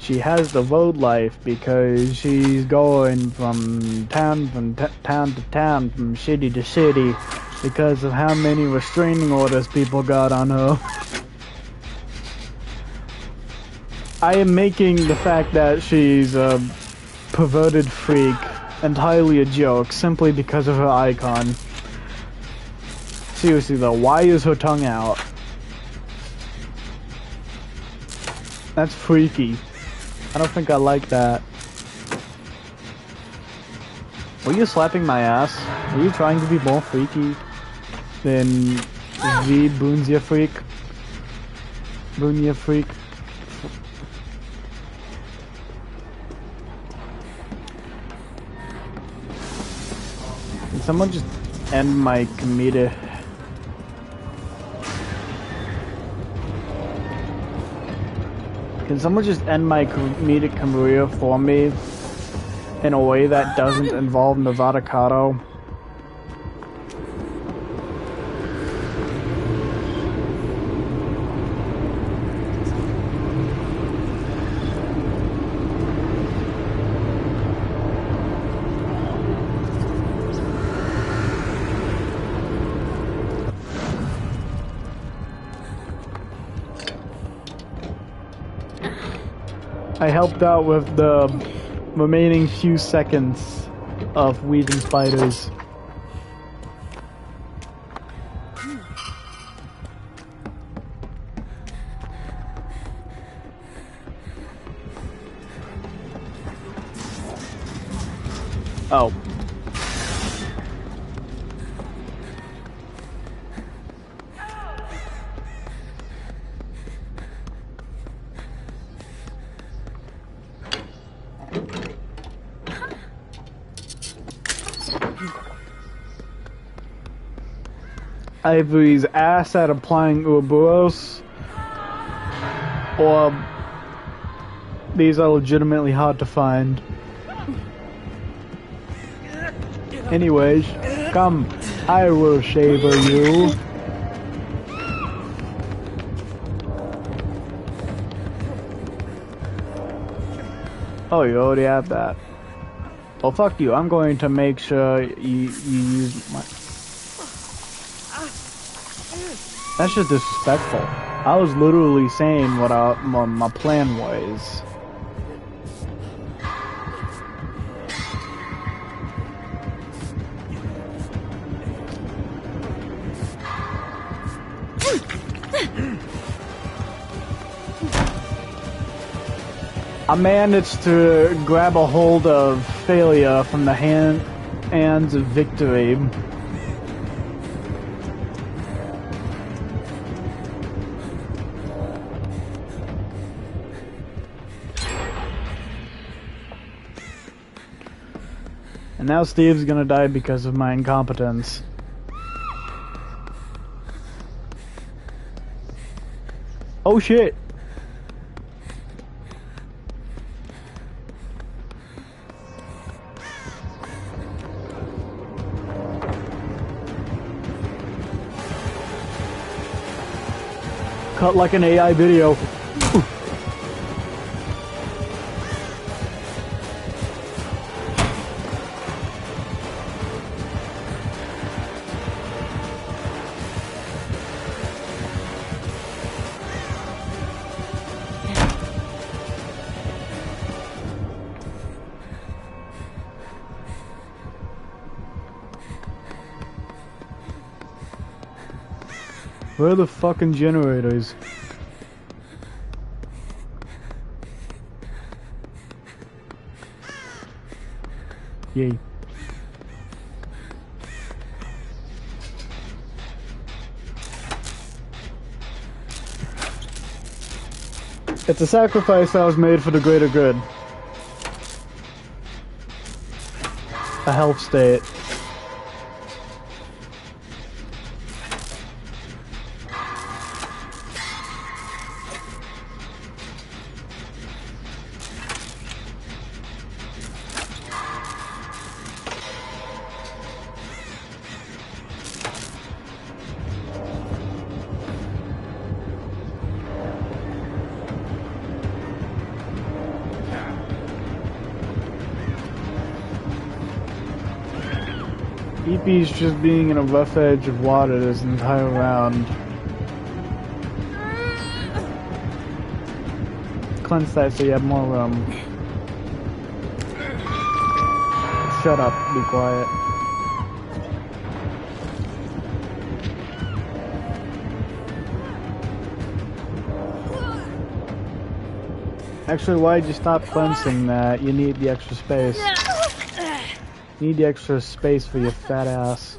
She has the road life because she's going from town to town, from city to city, because of how many restraining orders people got on her. I am making the fact that she's a perverted freak entirely a joke, simply because of her icon. Seriously though, why is her tongue out? That's freaky. I don't think I like that. Were you slapping my ass? Were you trying to be more freaky than the Boonzia freak? Boonia freak? Can someone just end my comedic? Can someone just end my comedic career for me in a way that doesn't involve Nevada Cotto? I helped out with the remaining few seconds of weaving spiders. Oh. Ivory's ass at applying Ouroboros, or these are legitimately hard to find. Anyways, come, I will shaver you. Oh, you already have that. Well, fuck you. I'm going to make sure you use my... That's just disrespectful. I was literally saying what my plan was. I managed to grab a hold of failure from the hands of victory. And now Steve's gonna die because of my incompetence. Oh shit! Cut like an AI video. Where are the fucking generators? Yay. It's a sacrifice that was made for the greater good. A health state. EP's just being in a rough edge of water this entire round. Cleanse that so you have more room. Shut up, be quiet. Actually, why'd you stop cleansing that? You need the extra space. You need the extra space for your fat ass.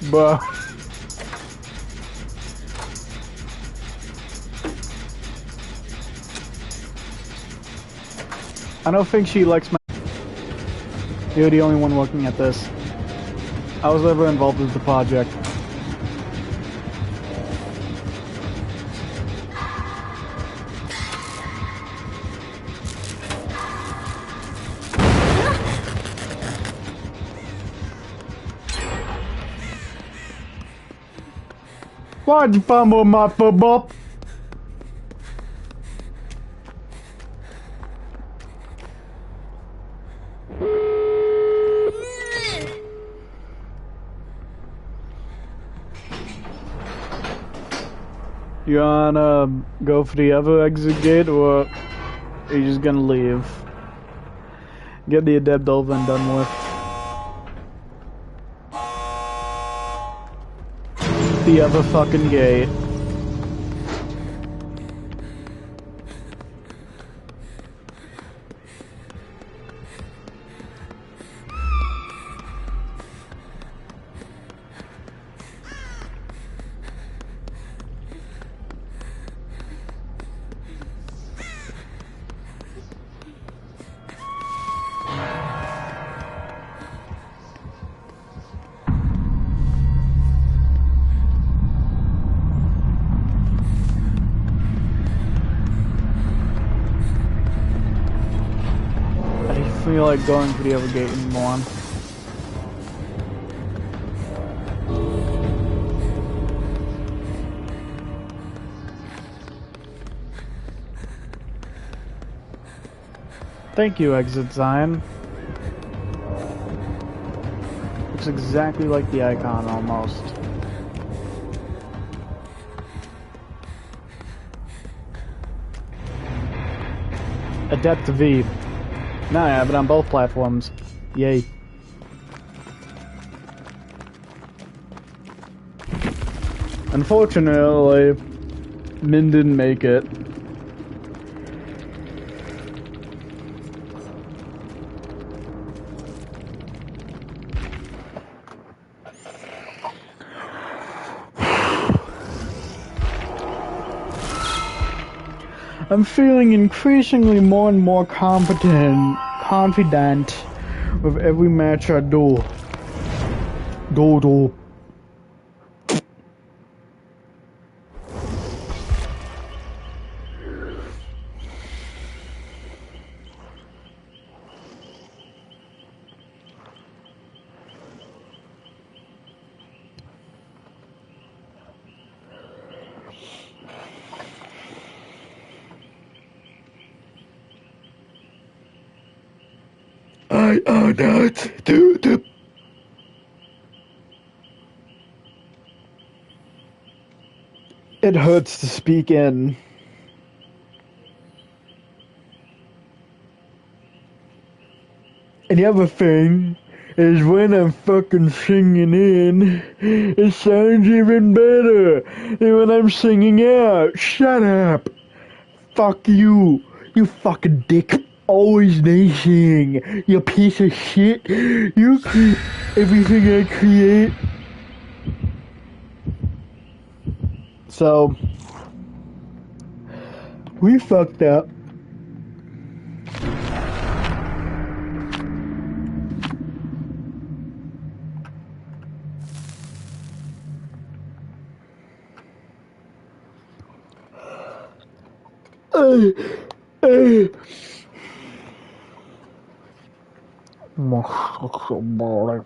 Bruh. I don't think she likes my... You're the only one working at this. I was never involved with the project. Why'd you fumble my football? You wanna go for the other exit gate, or are you just gonna leave? Get the adept over and done with. The other fucking gate. feel like going for the other gate anymore. Thank you, Exit Zion. Looks exactly like the icon, almost. Adept V. Now I have it on both platforms. Yay. Unfortunately, Min didn't make it. I'm feeling increasingly more and more confident with every match I do. Do. I are not do the. It hurts to speak in. And the other thing is when I'm fucking singing in, it sounds even better than when I'm singing out. Shut up. Fuck you. You fucking dick. Always nation. You piece of shit. You create everything I create. So, we fucked up. Uh, uh. So boring.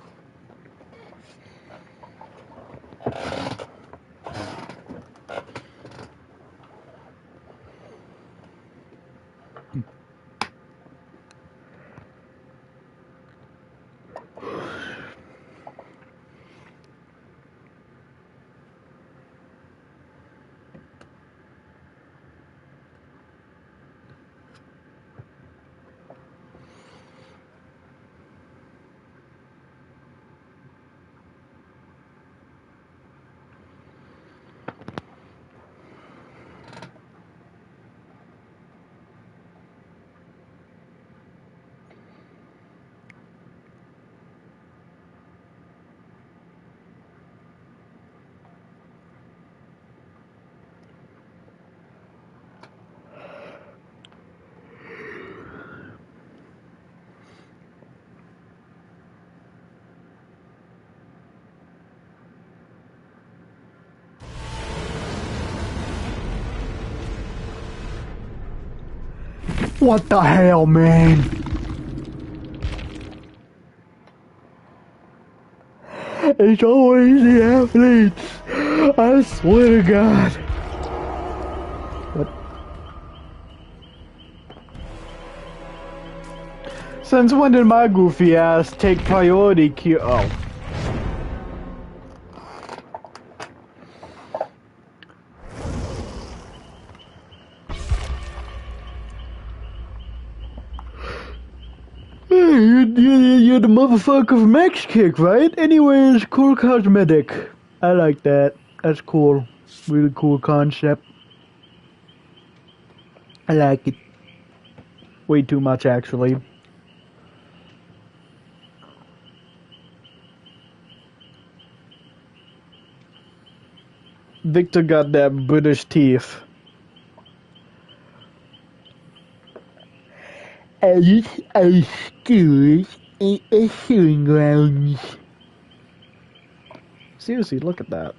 What the hell, man? It's always the athletes. I swear to God. What? Since when did my goofy ass take priority queue? Oh. Hey, you're the motherfucker from X Kick, right? Anyways, cool cosmetic. I like that. That's cool. Really cool concept. I like it. Way too much, actually. Victor got that British teeth. Alice are schools and issuing grounds. Seriously, look at that.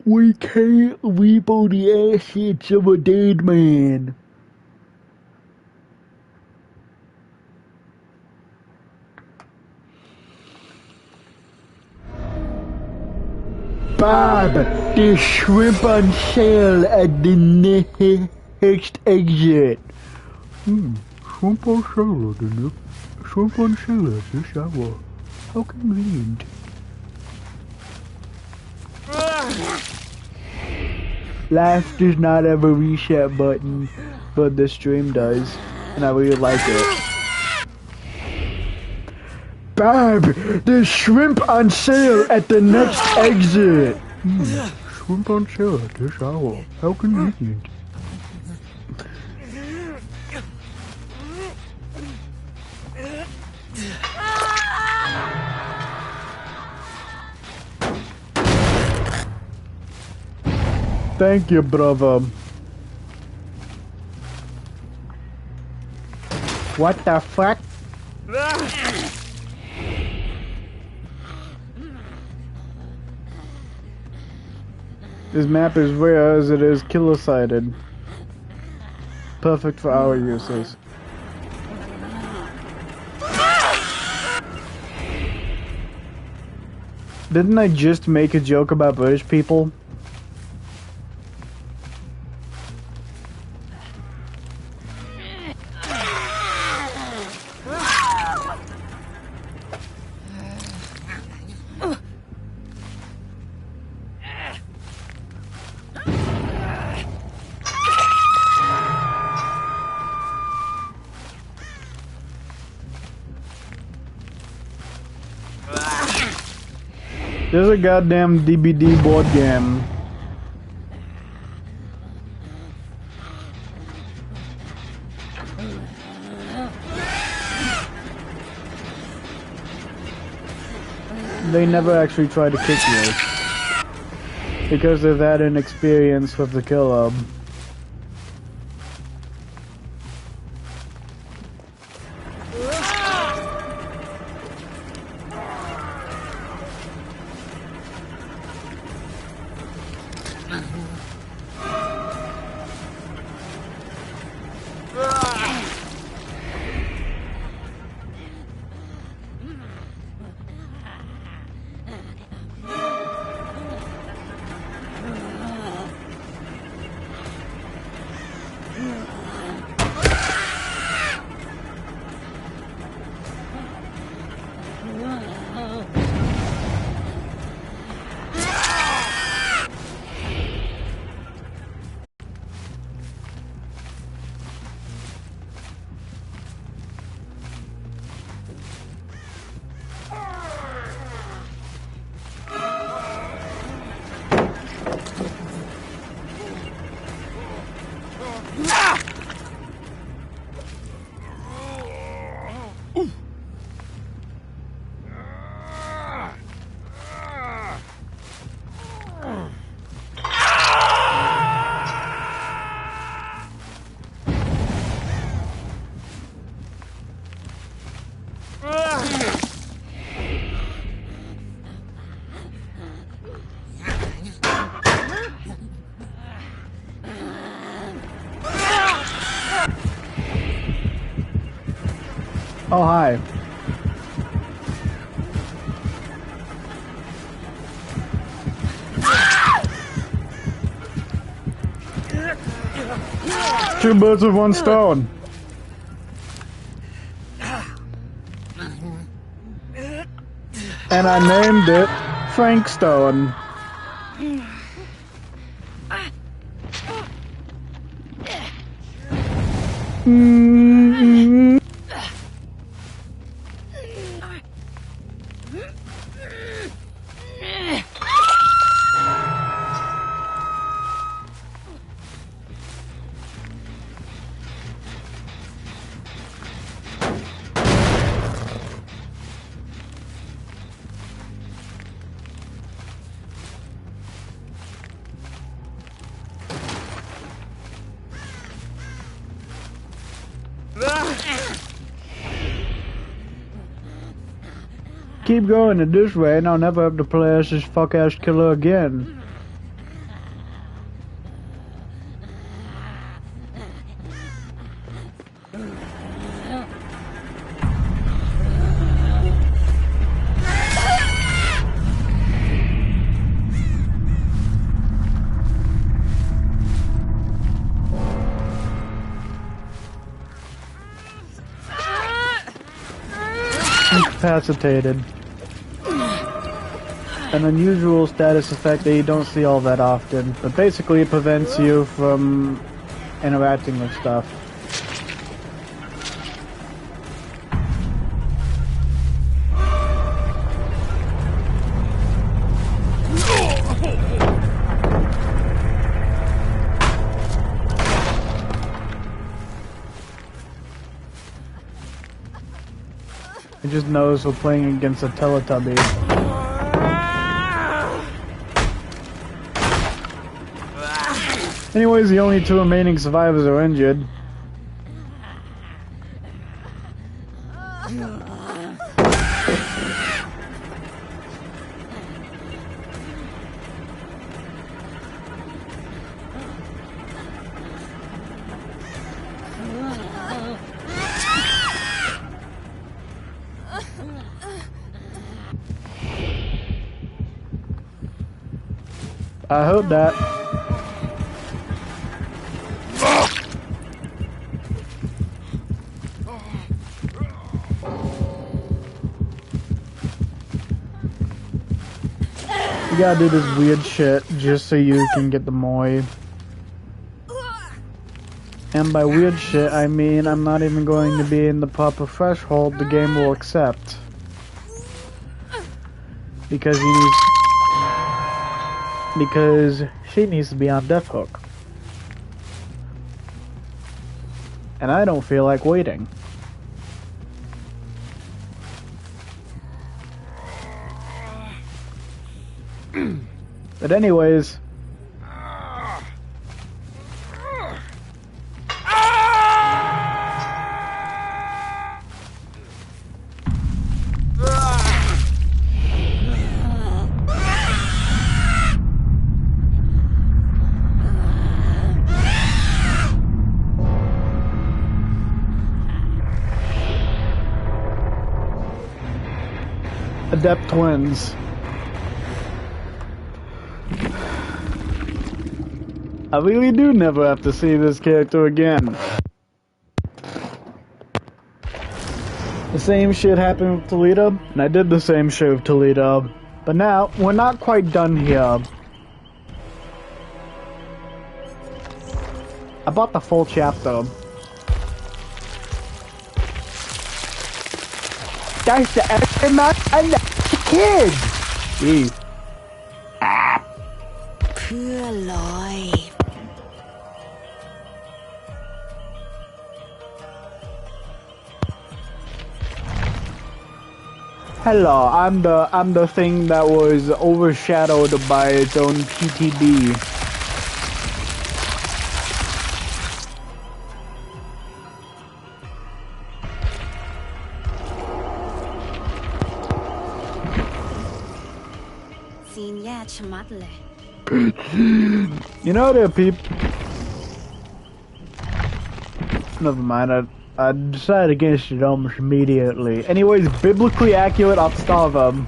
We can't repo the assets of a dead man. Bob, there's shrimp on sale at the next exit. Shrimp on sale at shrimp on sale at this hour. How convenient. Life does not have a reset button, but the stream does, and I really like it. Bob, there's shrimp on sale at the next exit. Shrimp on sale at this hour. How convenient. Thank you, brother. What the fuck? This map is rare as it is killer-sided. Perfect for our uses. Didn't I just make a joke about British people? There's a goddamn DBD board game. They never actually try to kick you because they've had an experience with the killer. Oh, hi. Two birds with one stone. And I named it Frank Stone. Keep going in this way and I'll never have to play as this fuck-ass killer again. incapacitated. An unusual status effect that you don't see all that often, but basically it prevents you from interacting with stuff. It just knows we're playing against a Teletubby. Anyways, the only two remaining survivors are injured. I hope that. You gotta do this weird shit just so you can get the Moi. And by weird shit, I mean I'm not even going to be in the proper threshold the game will accept. Because she needs to be on Death Hook. And I don't feel like waiting. But anyways, Adept Twins. I really do never have to see this character again. The same shit happened with Toledo, and I did the same shit with Toledo. But now, we're not quite done here. I bought the full chapter. That's the extra and the kid! Jeez. Poor Lloyd. Hello, I'm the thing that was overshadowed by its own PTB. You know there are people. Never mind. I decided against it almost immediately. Anyways, biblically accurate Otstava.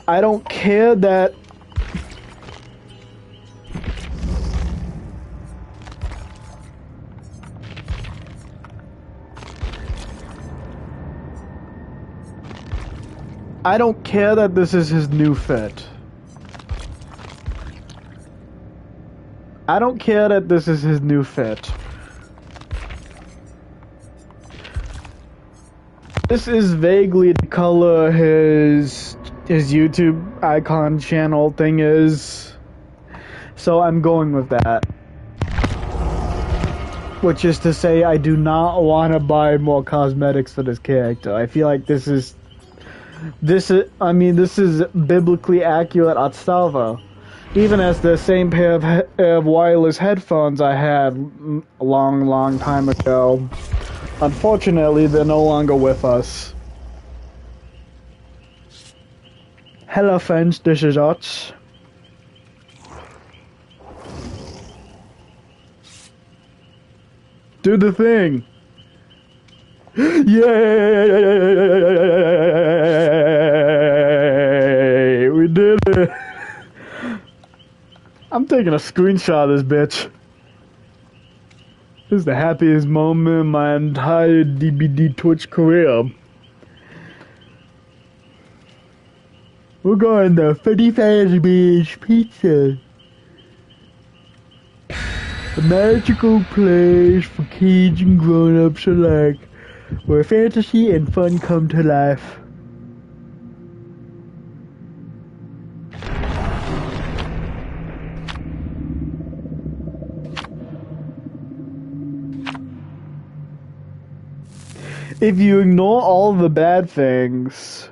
I don't care that. I don't care that this is his new fit. I don't care that this is his new fit. This is vaguely the color his YouTube icon channel thing is. So I'm going with that. Which is to say I do not want to buy more cosmetics for this character. I feel like this is biblically accurate Otstava. Even as the same pair of wireless headphones I had a long time ago. Unfortunately, they're no longer with us. Hello friends, this is Ots. Do the thing! Yay! We did it! I'm taking a screenshot of this bitch. is the happiest moment in my entire DBD Twitch career. We're going to 55 Beach Pizza. A magical place for kids and grown-ups alike, where fantasy and fun come to life. If you ignore all the bad things,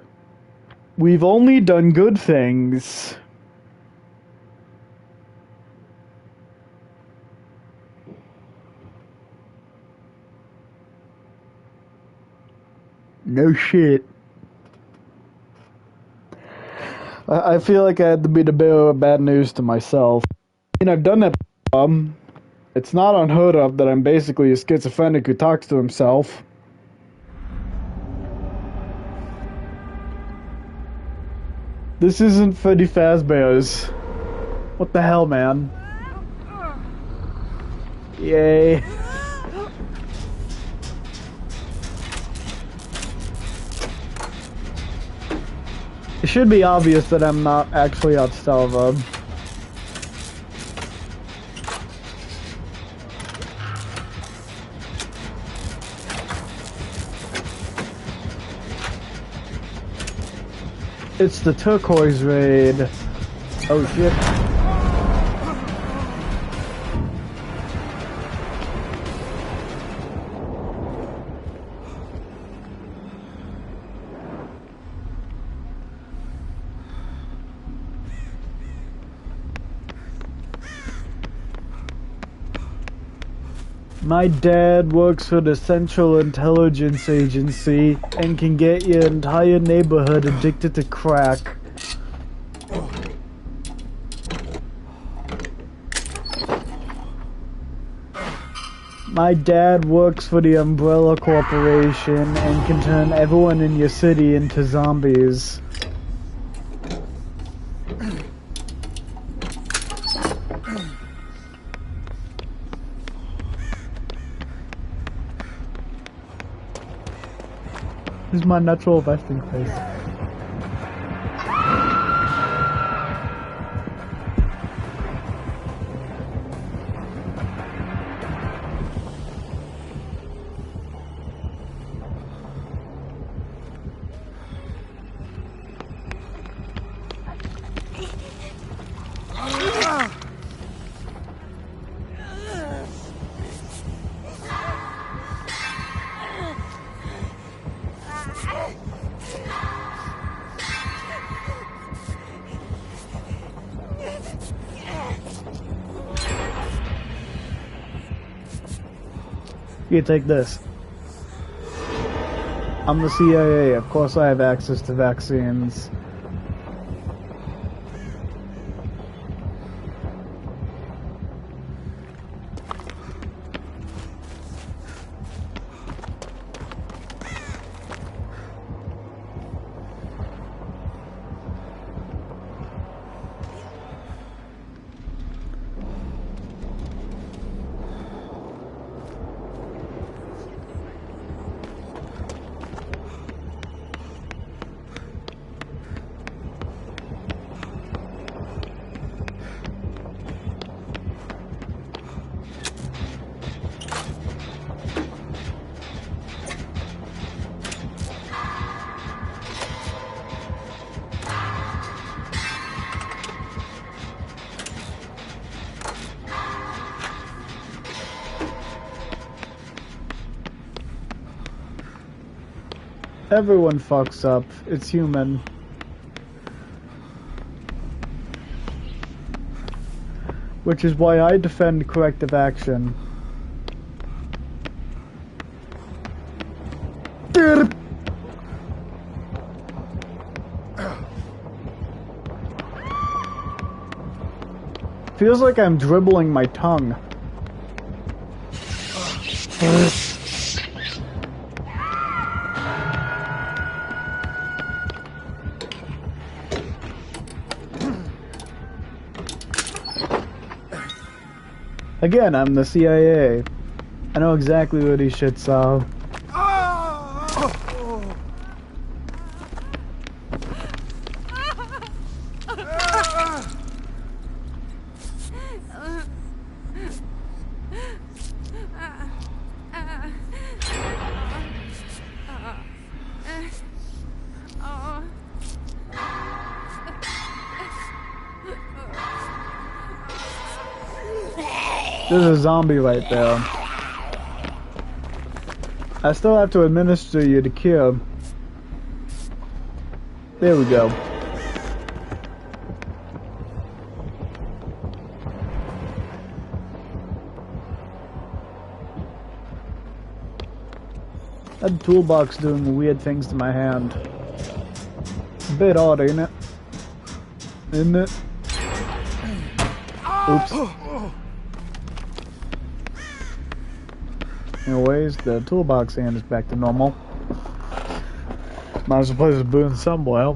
we've only done good things. No shit. I feel like I had to be the bearer of bad news to myself. I mean, I've done that before. It's not unheard of that I'm basically a schizophrenic who talks to himself. This isn't Freddy Fazbear's. What the hell, man? Yay. It should be obvious that I'm not actually Otstelva. It's the turquoise raid. Oh shit. My dad works for the Central Intelligence Agency and can get your entire neighborhood addicted to crack. My dad works for the Umbrella Corporation and can turn everyone in your city into zombies. This is my natural resting place. You take this. I'm the CIA. Of course I have access to vaccines. Everyone fucks up. It's human. Which is why I defend corrective action. Feels like I'm dribbling my tongue. Again, I'm the CIA. I know exactly what these shits are. There's a zombie right there. I still have to administer you the cure. There we go. That toolbox doing weird things to my hand. A bit odd, ain't it? Isn't it? Oops. Anyways, the toolbox hand is back to normal. Might as well play this boon somewhere.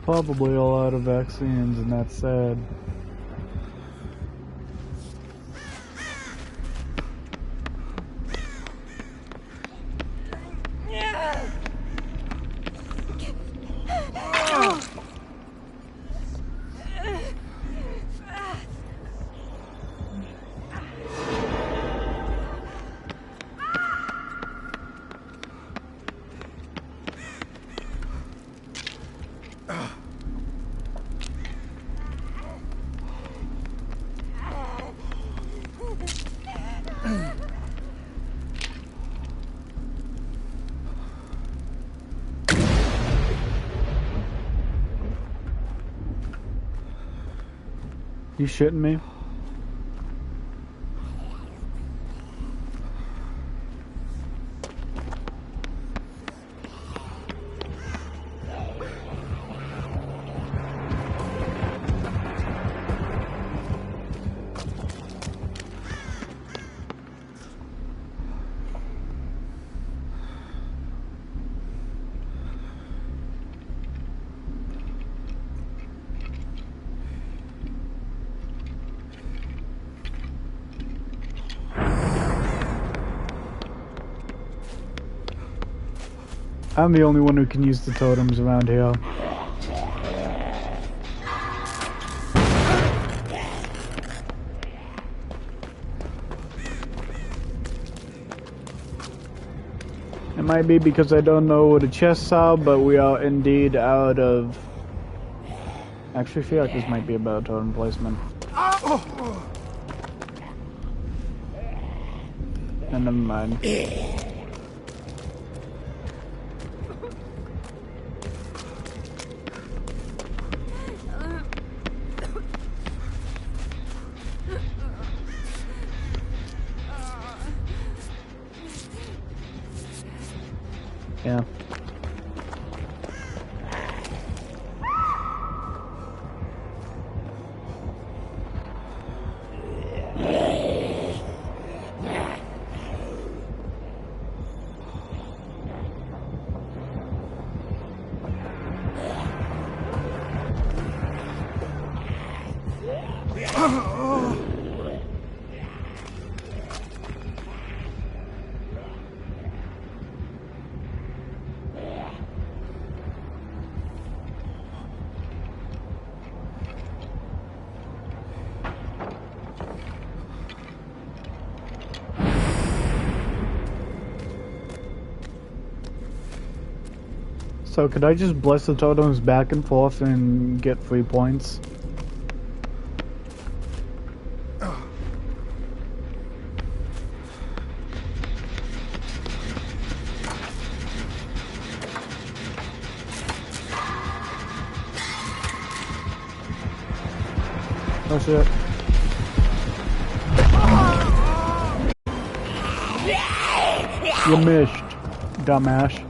Probably all out of vaccines, and that's sad. You shitting me? I'm the only one who can use the totems around here. It might be because I don't know what the chests are, but we are indeed out of... Actually, I feel like this might be about totem placement. And never mind. Yeah. So could I just bless the totems back and forth and get 3 points? Oh shit. You missed, dumbass.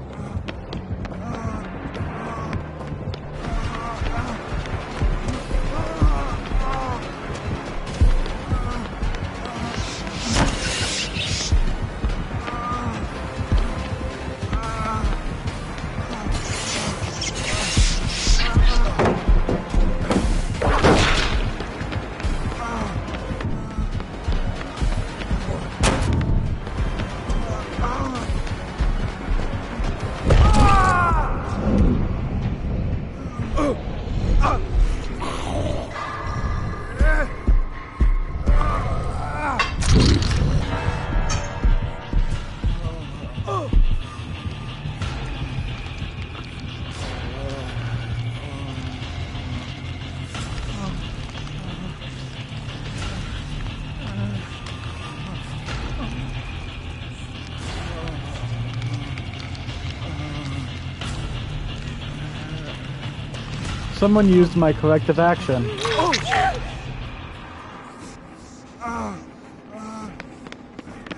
Someone used my corrective action.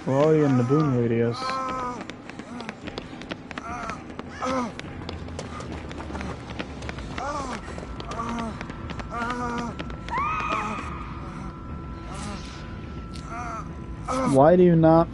We're already in the boom radius. Why do you not?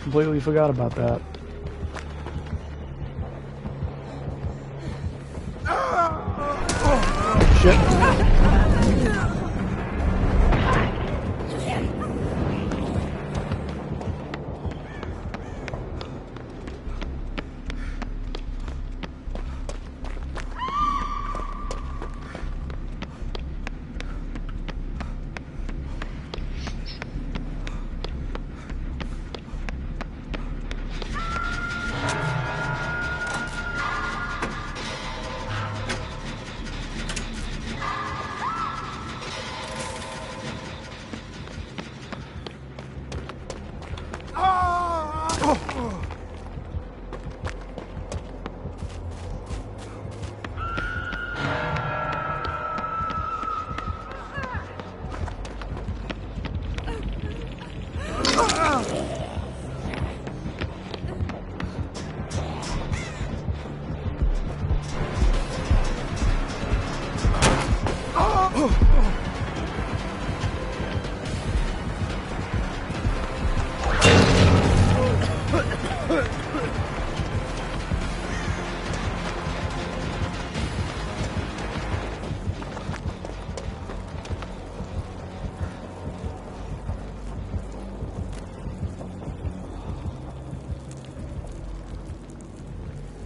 Completely forgot about that. Shit.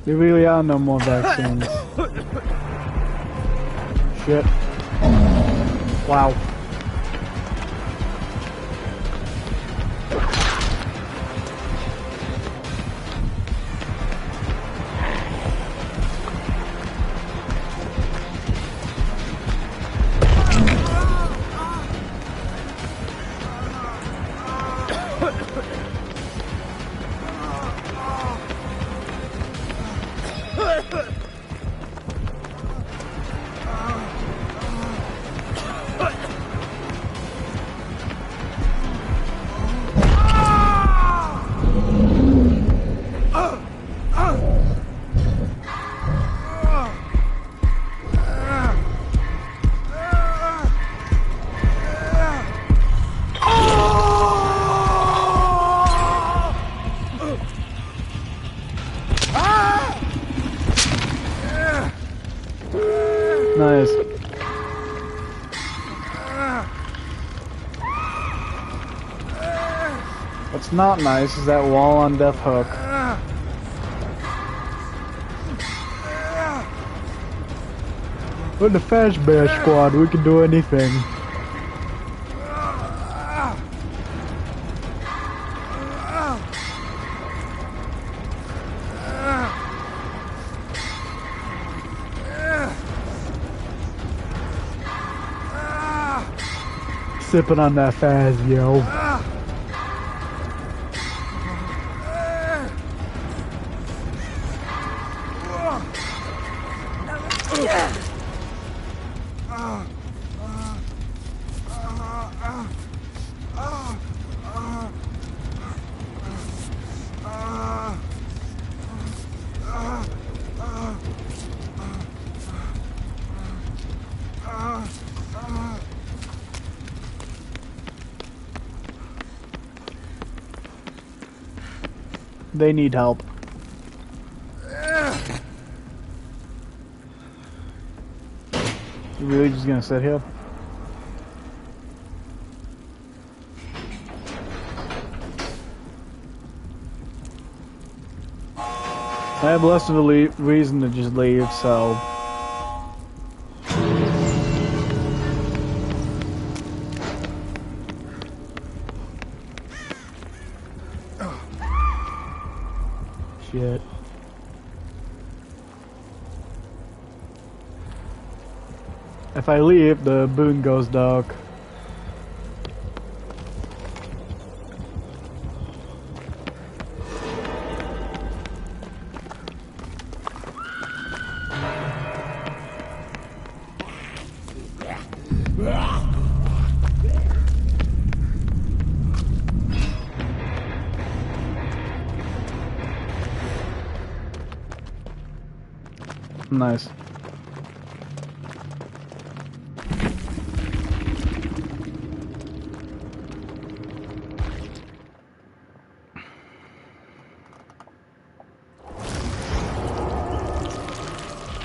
There really are no more vaccines. Shit. Wow. Nice. What's not nice is that wall on Death Hook. We're the Fazbear Squad, we can do anything. Sipping on that Faz, yo. They need help. You really just gonna sit here? I have less of a reason to just leave, so... Shit. If I leave, the boon goes dark. Nice.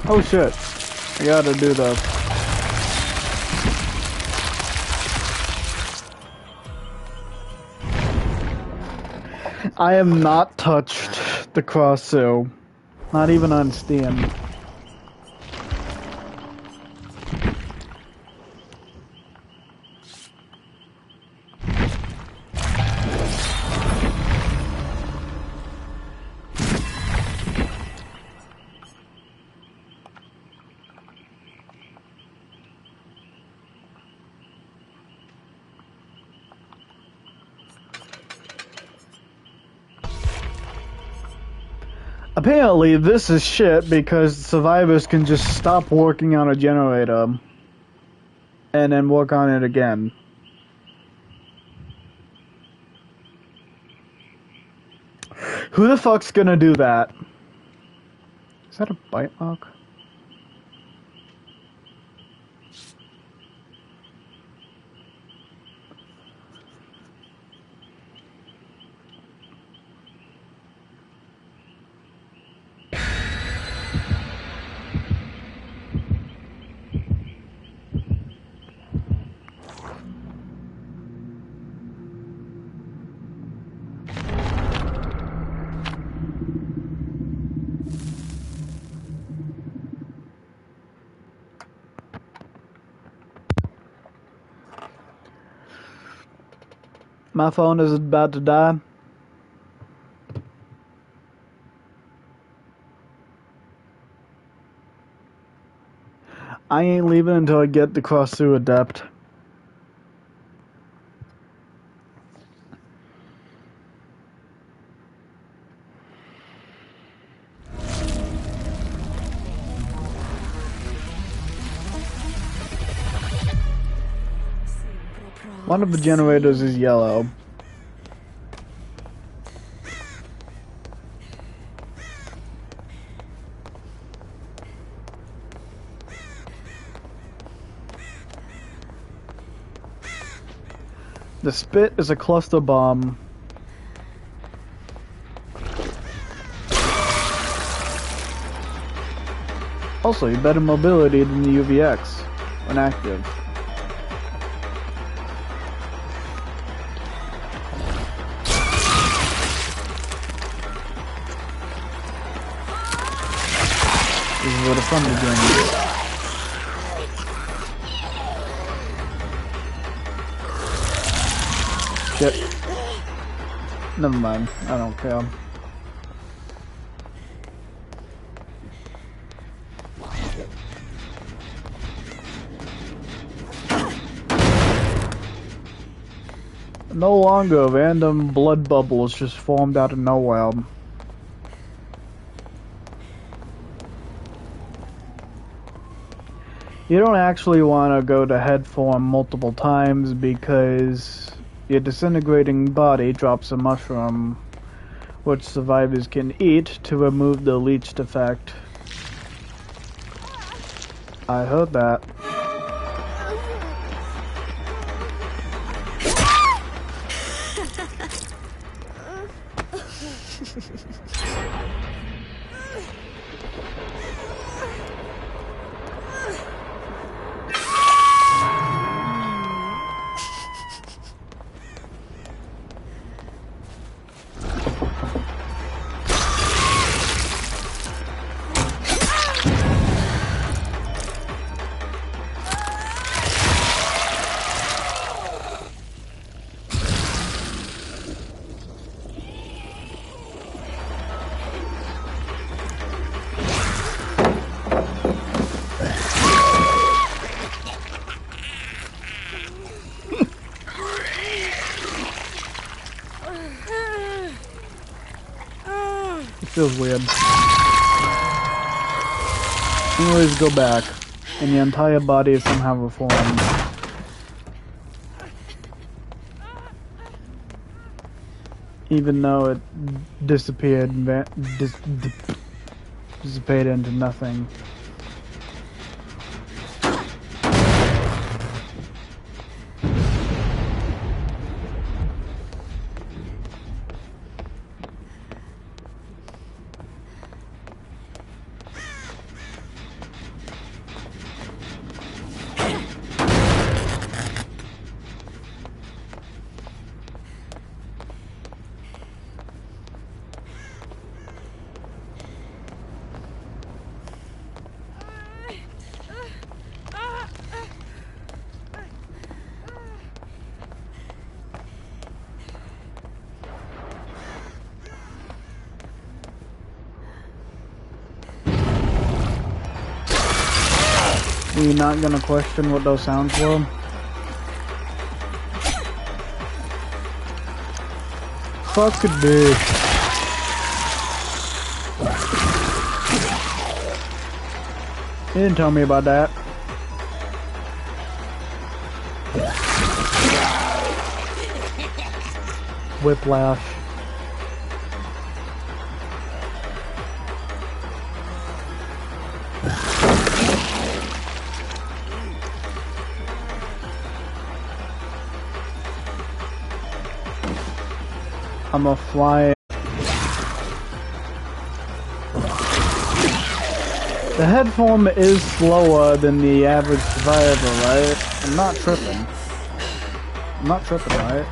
Oh shit. I gotta do that. I am not touched the cross so not even on Steam. Apparently, this is shit because survivors can just stop working on a generator and then work on it again. Who the fuck's gonna do that? Is that a bite mark? My phone is about to die. I ain't leaving until I get the cross through adept. One of the generators is yellow. The spit is a cluster bomb. Also, you better mobility than the UVX when active. This is where the fun begins. Shit. Never mind. I don't care. No longer random blood bubbles just formed out of nowhere. You don't actually want to go to head form multiple times because your disintegrating body drops a mushroom which survivors can eat to remove the leached effect. I heard that. Feels weird. Anyways, go back, and your entire body is somehow reformed. Even though it disappeared, dissipated into nothing. Are you not gonna question what those sounds were? Fuck could be. You didn't tell me about that. Whiplash. I'm a fly. The head form is slower than the average survivor, right? I'm not tripping. I'm not tripping, right?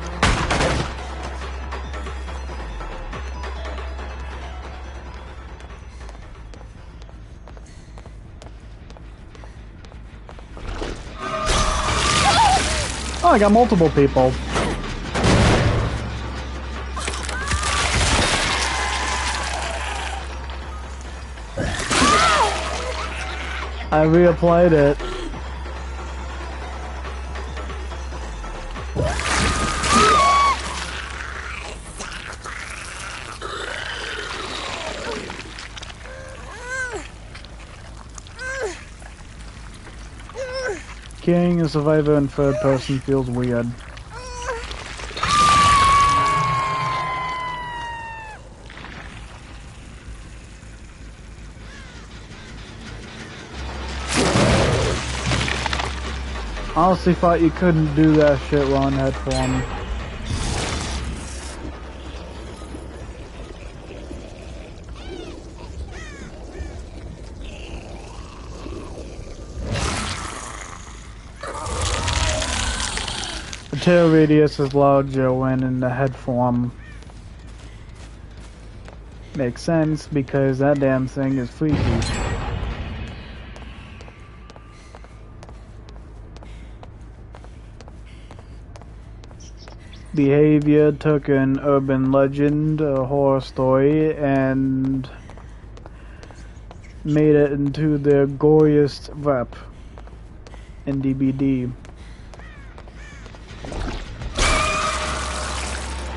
Oh, I got multiple people. I reapplied it. Killing a survivor in third person feels weird. Honestly thought you couldn't do that shit while in head form. tail radius is larger when in the head form. Makes sense because that damn thing is freaky. Behavior took an urban legend, a horror story, and made it into their goriest rep in DBD.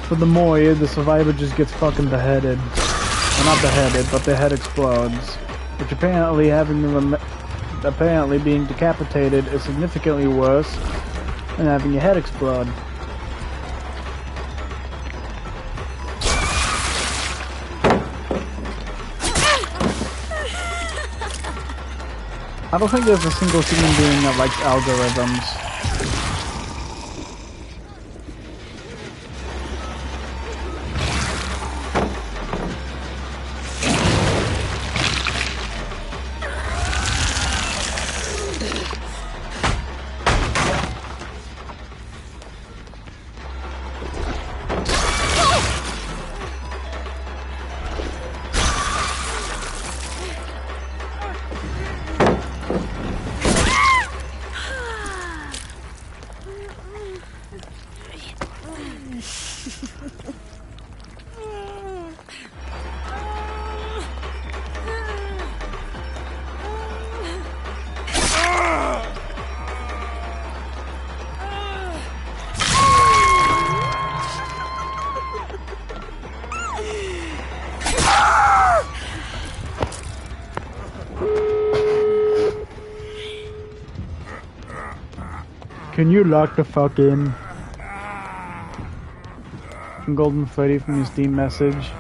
Furthermore, the survivor just gets fucking beheaded. Well, not beheaded, but their head explodes. Which apparently apparently being decapitated is significantly worse than having your head explode. I don't think there's a single human being that likes algorithms. Can you lock the fuck in? Golden Freddy from your Steam message.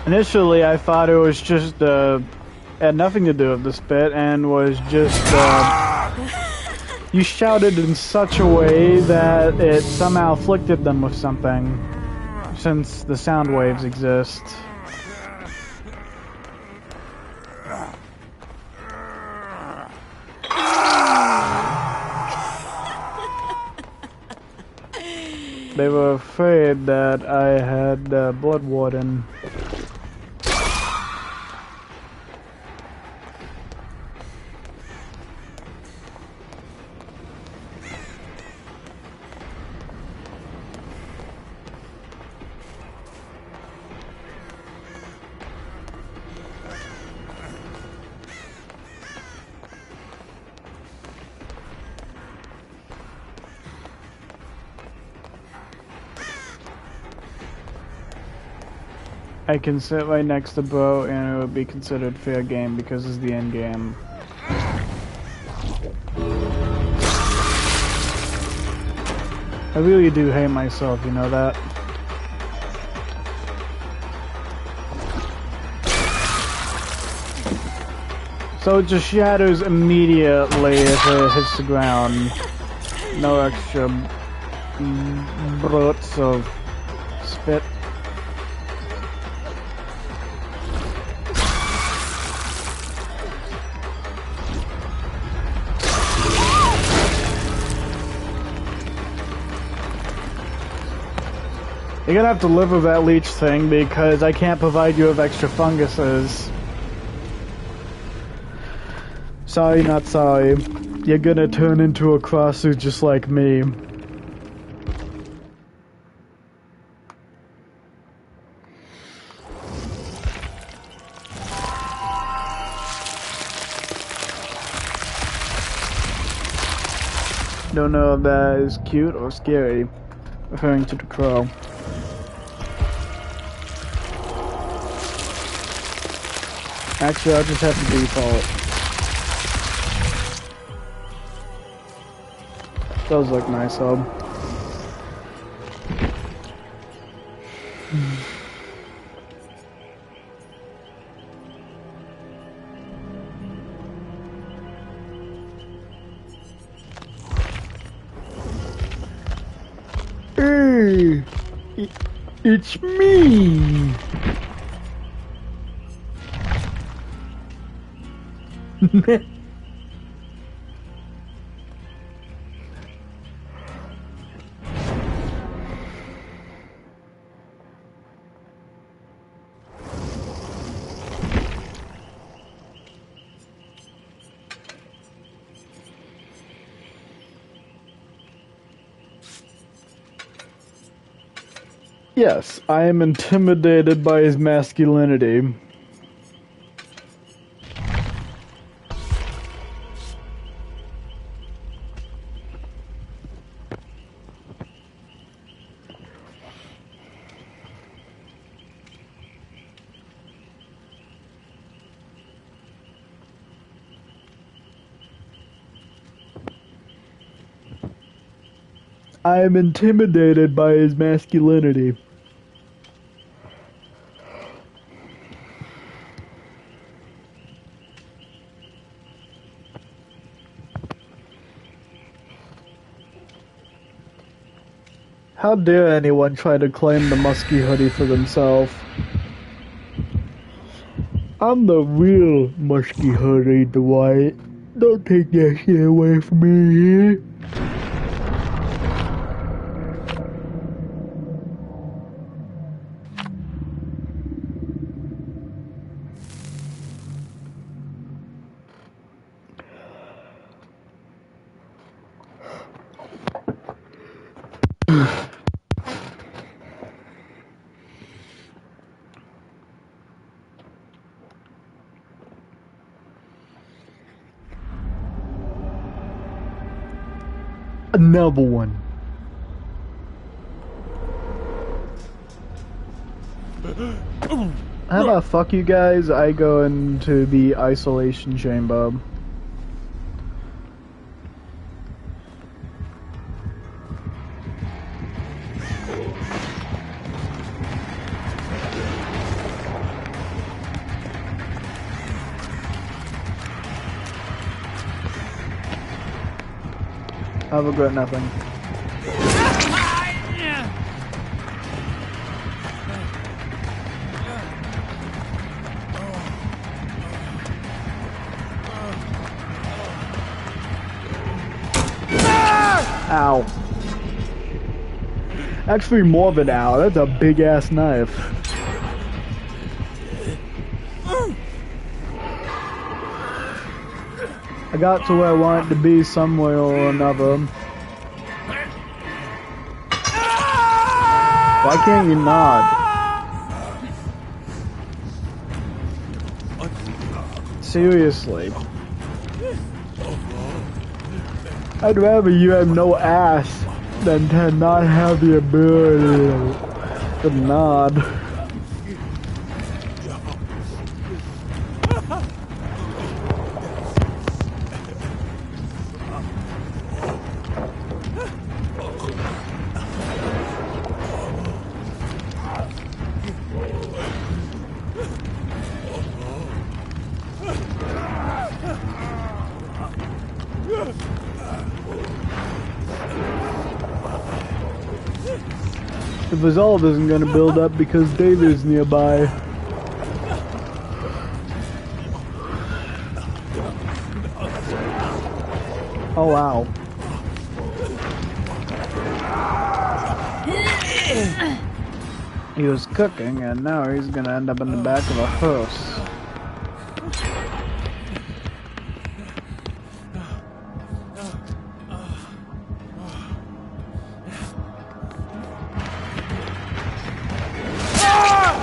Initially, I thought it was just, had nothing to do with the spit and was just, you shouted in such a way that it somehow afflicted them with something, since the sound waves exist. They were afraid that I had Blood Warden. I can sit right next to Bo and it would be considered fair game because it's the end game. I really do hate myself, you know that? So it just shatters immediately if it hits the ground. No extra bruts of spit. You're gonna have to live with that leech thing because I can't provide you with extra funguses. Sorry, not sorry. You're gonna turn into a crosser just like me. Don't know if that is cute or scary, referring to the crow. Actually, I'll just have to default. Does look nice, though. Hey, it's me. Yes, I am intimidated by his masculinity. I am intimidated by his masculinity. How dare anyone try to claim the musky hoodie for themselves? I'm the real musky hoodie, Dwight. Don't take that shit away from me. Another one. How about fuck you guys? I go into the isolation chamber. I regret nothing. Ow. Actually, more of an ow. That's a big ass knife. I got to where I wanted to be somewhere or another. Why can't you nod? Seriously. I'd rather you have no ass than to not have the ability to nod. The result isn't going to build up because David's nearby. Oh wow. He was cooking and now he's going to end up in the back of a hearse.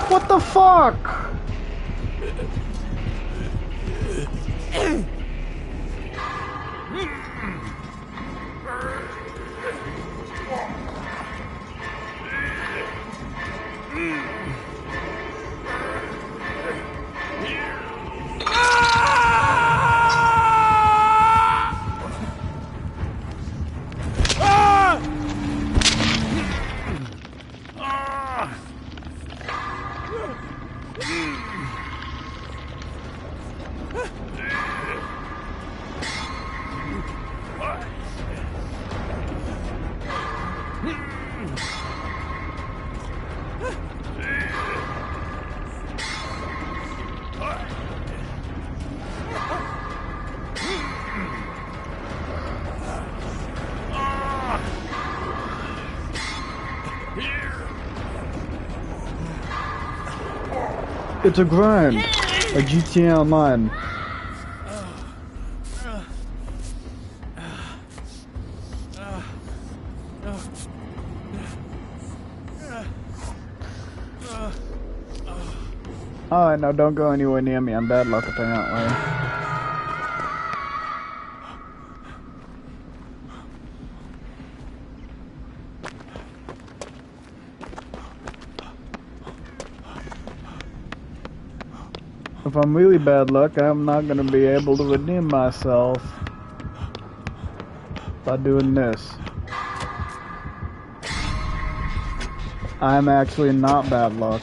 What the fuck? It's a grind. Like GTA Online. Alright, now don't go anywhere near me. I'm bad luck apparently. If I'm really bad luck, I'm not gonna be able to redeem myself by doing this. I'm actually not bad luck.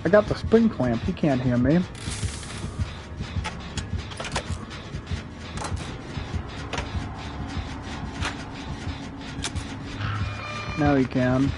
I got the spring clamp, he can't hear me. Now he can.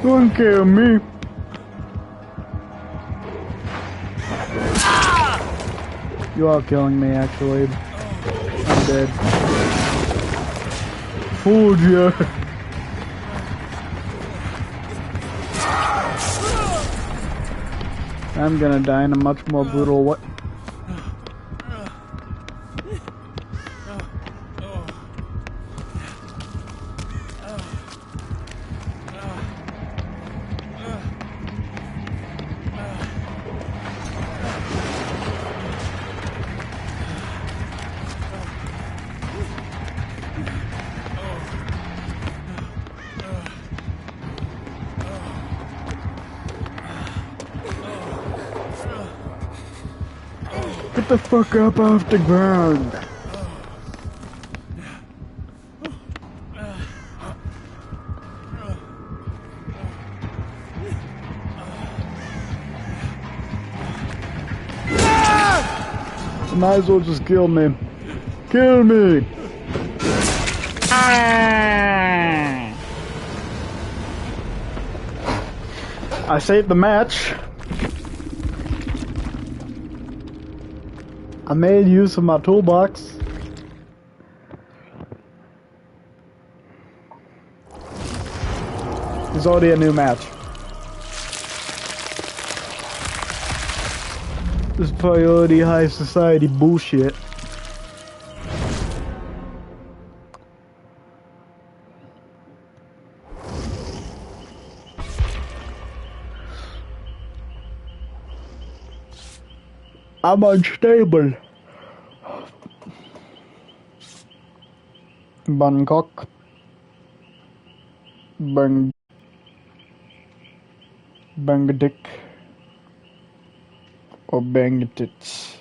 Don't kill me. You are killing me, actually. I'm dead. Fooled you. I'm gonna die in a much more brutal way. Get the fuck up off the ground. Might as well just kill me. Kill me! I saved the match. I made use of my toolbox. There's already a new match. This priority high society bullshit. I'm unstable. Bangkok. Bangdick. Or Bangtits.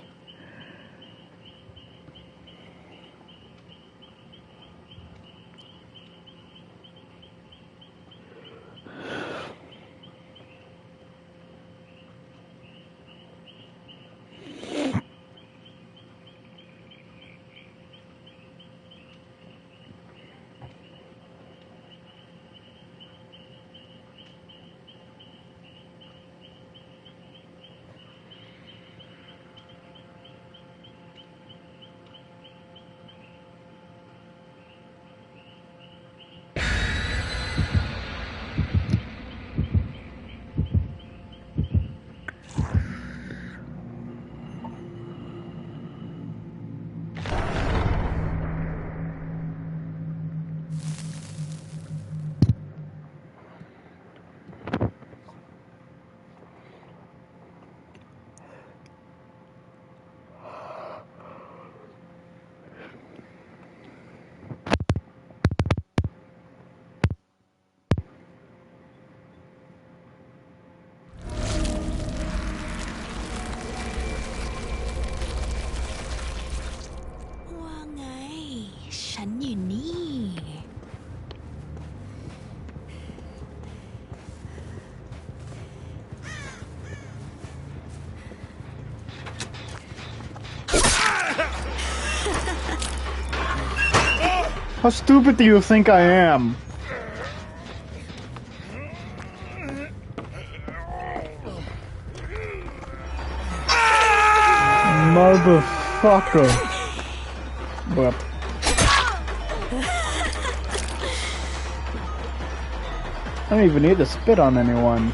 How stupid do you think I am? Motherfucker. But I don't even need to spit on anyone.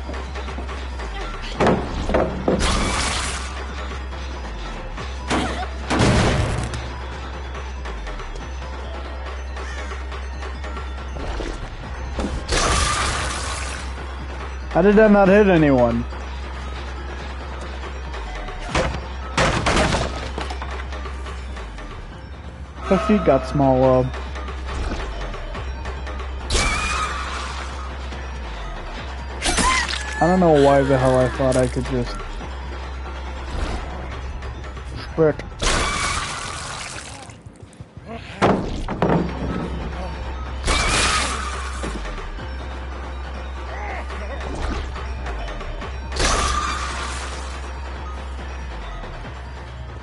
How did that not hit anyone? Her feet got smaller. I don't know why the hell I thought I could just... Frick.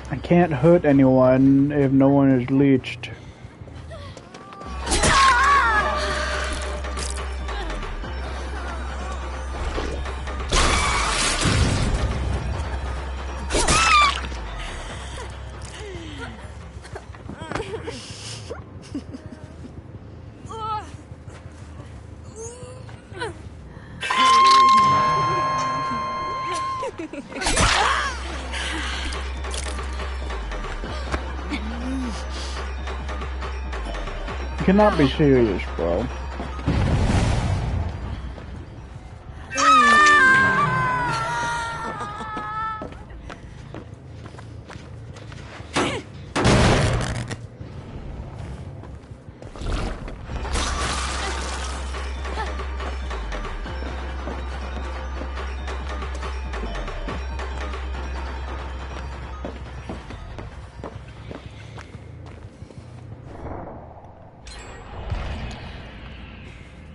I can't hurt anyone if no one is leeched. You cannot be serious, bro.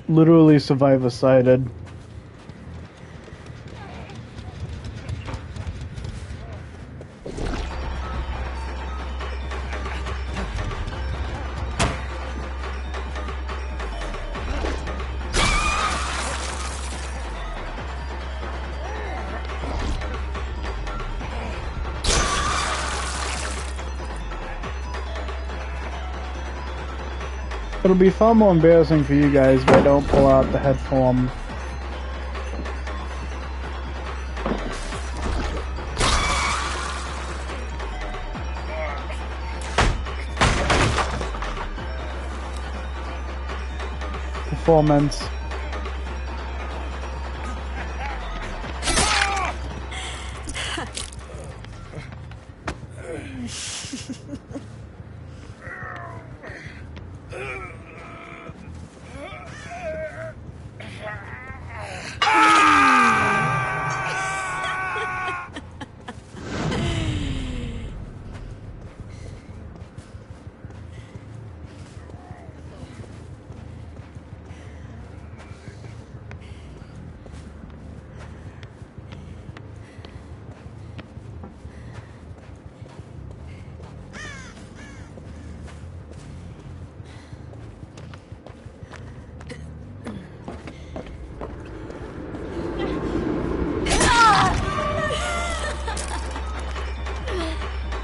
Literally survivor sided. It'll be far more embarrassing for you guys if I don't pull out the head form. Performance.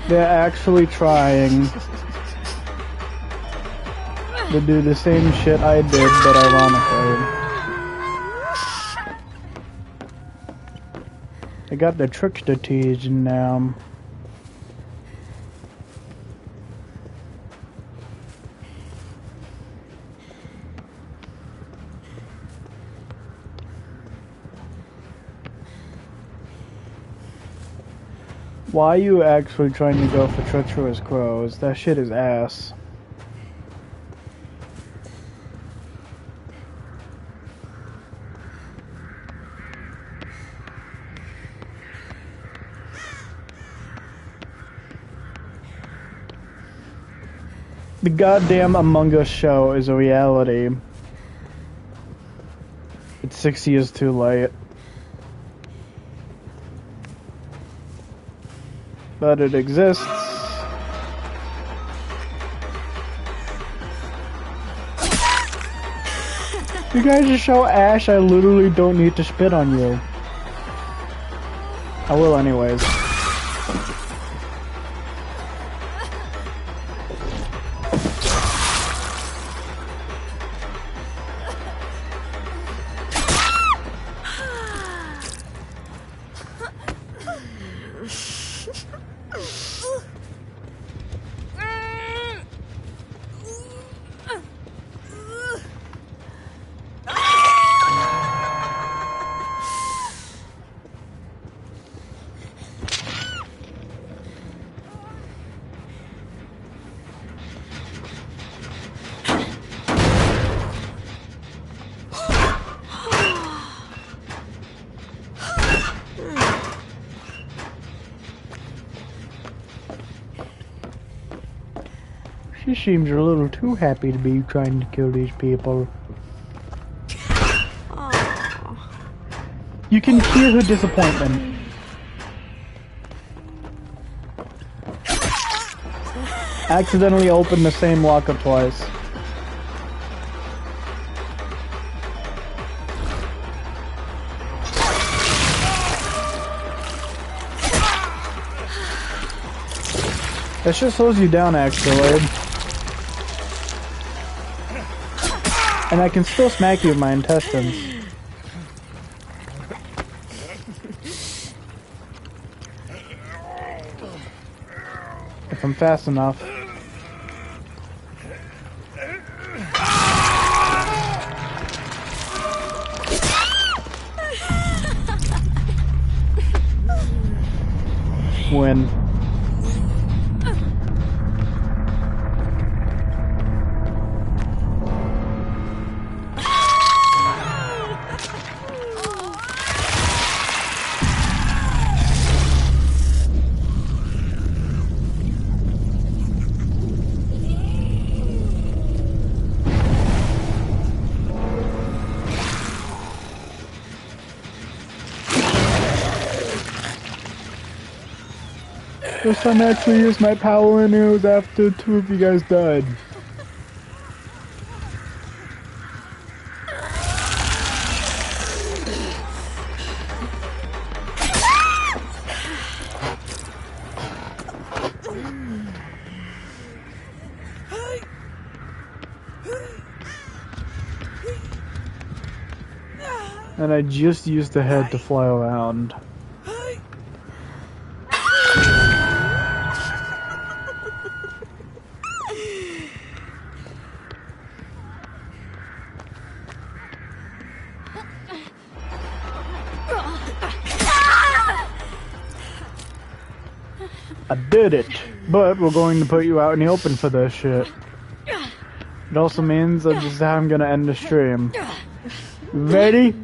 They're actually trying to do the same shit I did, but ironically. They got the trickster tease in them. Why are you actually trying to go for treacherous crows? That shit is ass. The goddamn Among Us show is a reality. It's 6 years too late. But it exists. You guys just show Ash I literally don't need to spit on you. I will anyways. She seems a little too happy to be trying to kill these people. You can hear her disappointment. Accidentally opened the same locker twice. That just slows you down, actually. And I can still smack you with my intestines. If I'm fast enough. Win. This time I actually used my power and it was after two of you guys died. And I just used the head to fly around. I did it, but we're going to put you out in the open for this shit. It also means that this is how I'm gonna end the stream. Ready?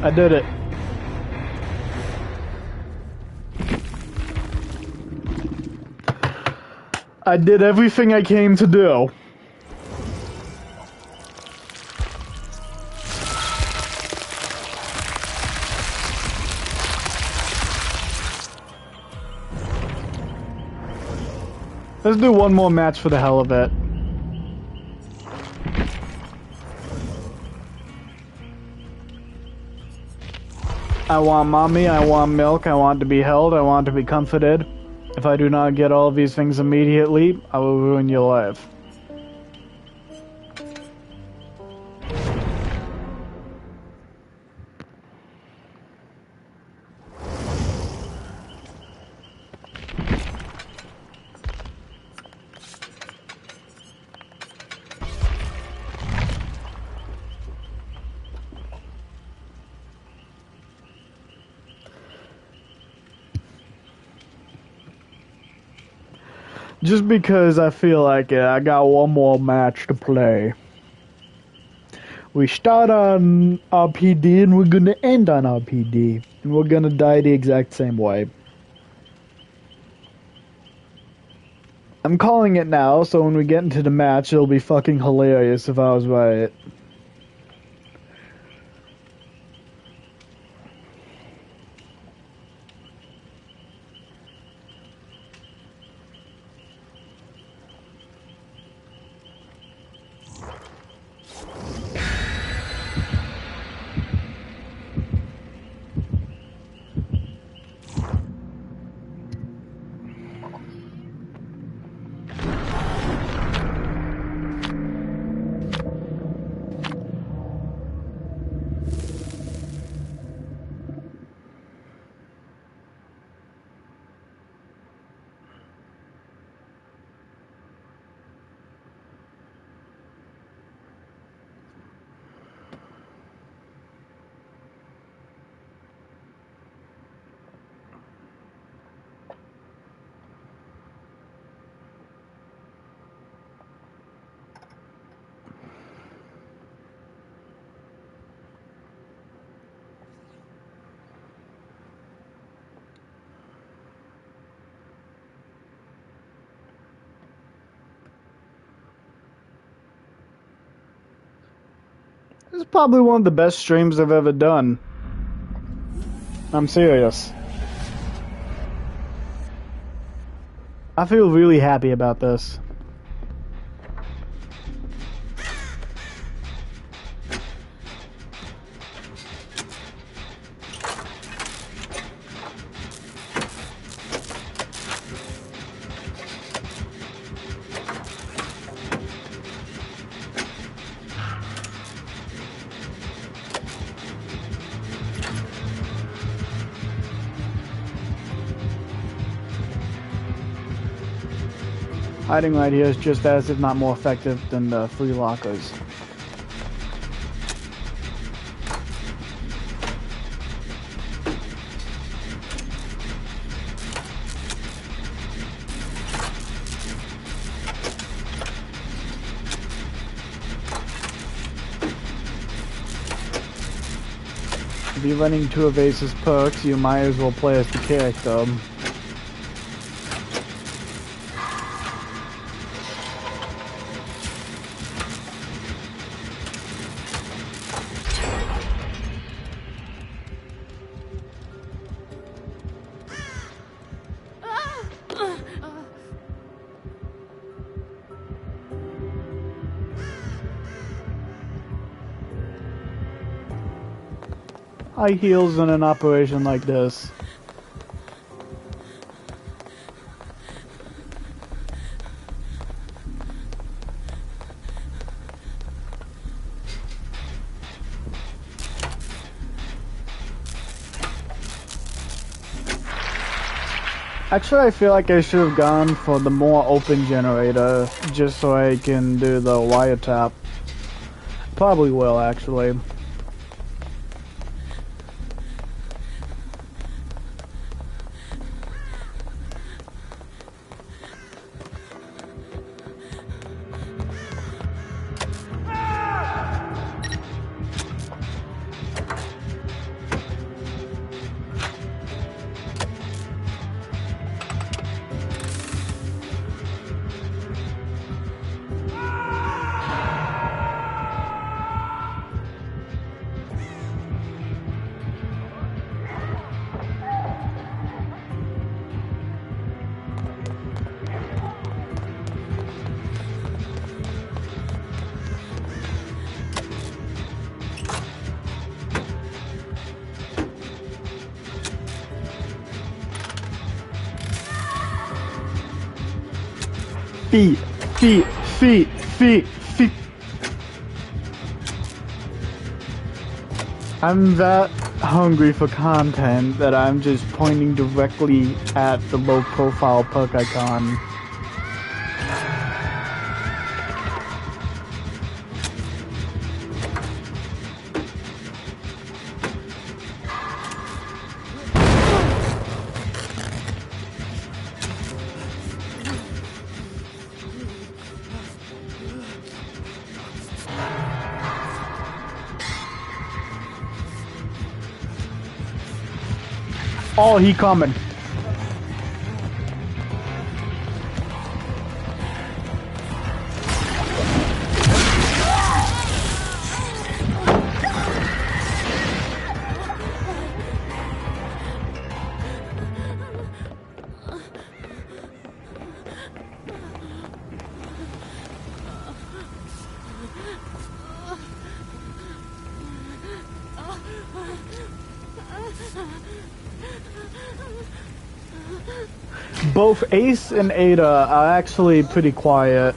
I did it. I did everything I came to do. Let's do one more match for the hell of it. I want mommy, I want milk, I want to be held, I want to be comforted. If I do not get all of these things immediately, I will ruin your life. Just because I feel like it, I got one more match to play. We start on RPD and we're gonna end on RPD. And we're gonna die the exact same way. I'm calling it now, so when we get into the match, it'll be fucking hilarious if I was right. This is probably one of the best streams I've ever done. I'm serious. I feel really happy about this. Hiding right here is just as, if not more effective than the free lockers. If you're running two of Ace's perks, you might as well play as the character. High heels in an operation like this. Actually, I feel like I should have gone for the more open generator, just so I can do the wiretap. Probably will, actually. Feet, feet, feet, feet, feet. I'm that hungry for content that I'm just pointing directly at the low profile perk icon. Oh, he coming. Both Ace and Ada are actually pretty quiet.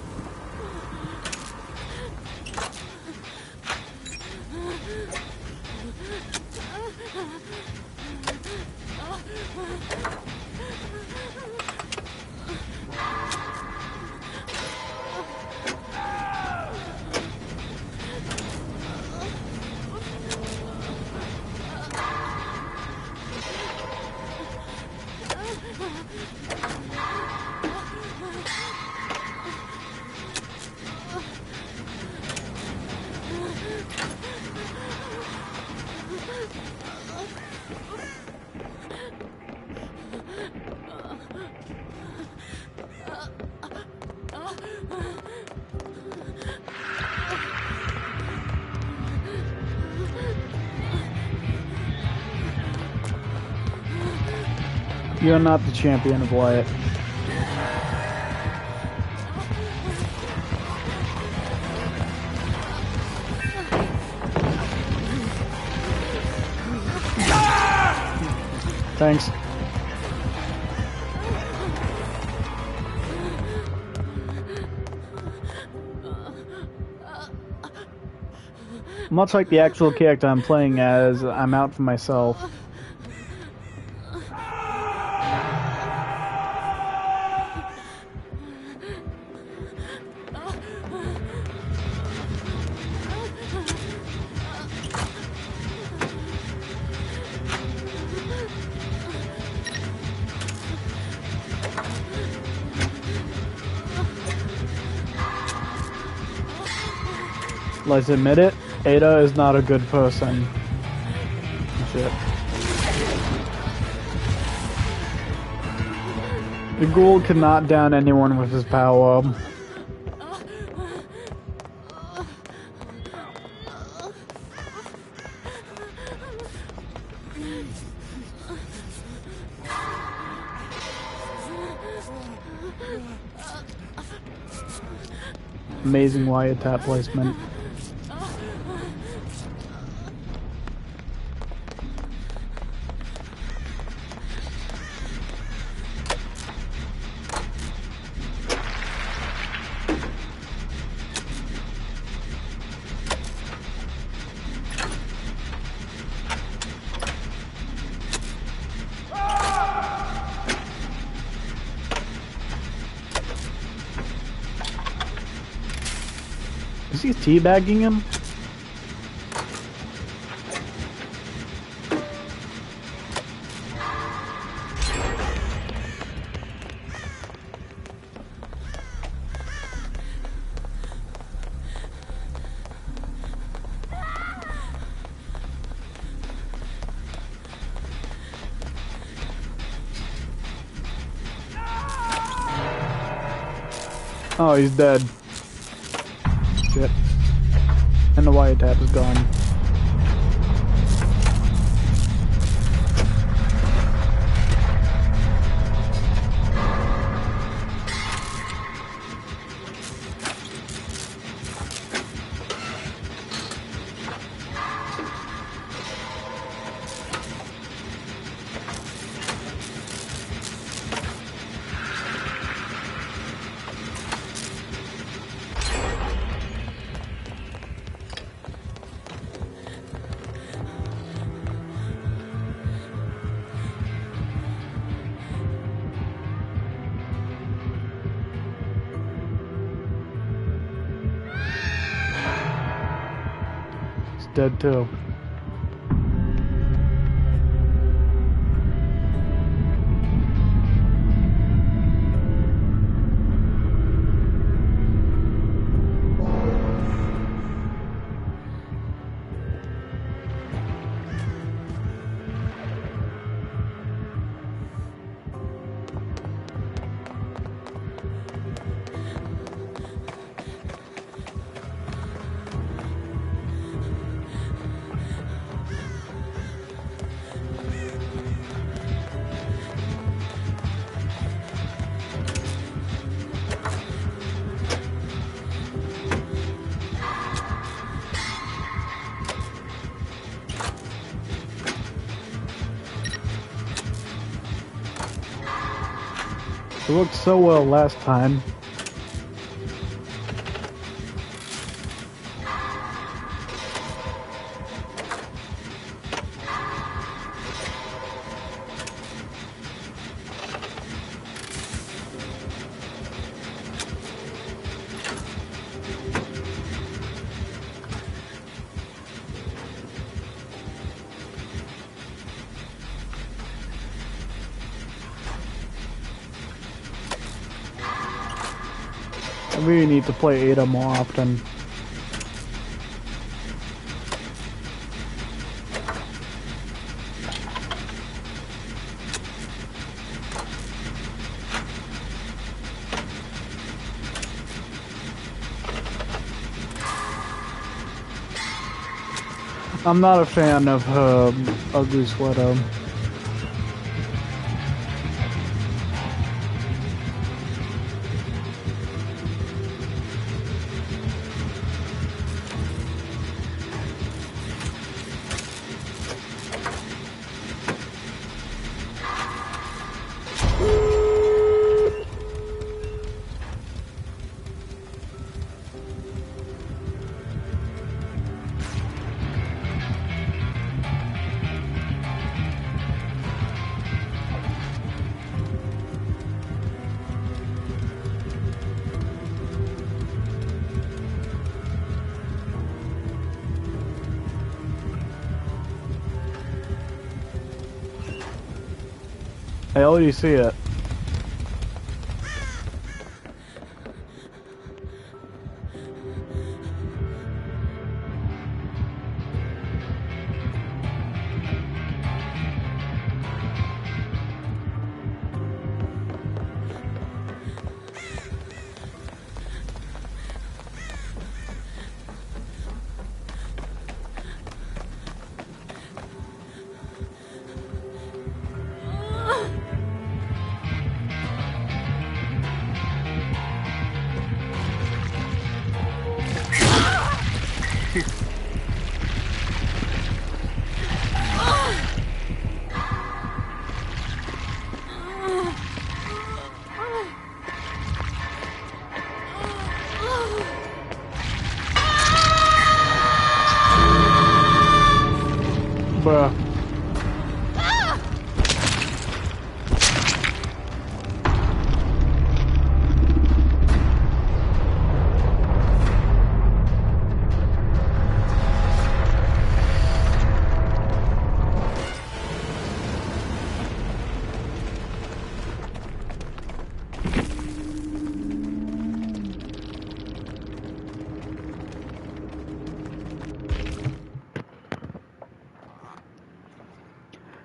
You're not the champion of Wyatt. Thanks. Much like the actual character I'm playing as, I'm out for myself. Let's admit it, Ada is not a good person. Shit. The ghoul cannot down anyone with his power. Amazing Wyatt tap placement. Is he teabagging him? Oh, he's dead. Shit. And the Wyatt tap is gone. Dead too. It worked so well last time. I really need to play Ada more often. I'm not a fan of her ugly sweater. I already see it. Bruh.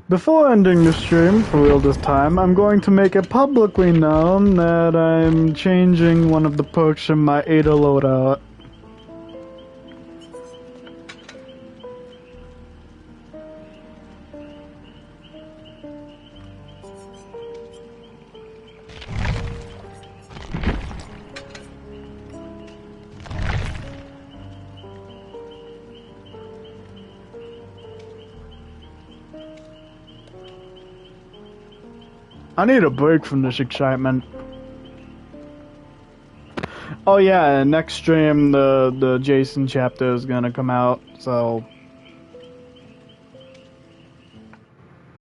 Before ending the stream, for real this time, I'm going to make it publicly known that I'm changing one of the perks in my Ada loadout. I need a break from this excitement. Oh yeah, next stream the Jason chapter is gonna come out, so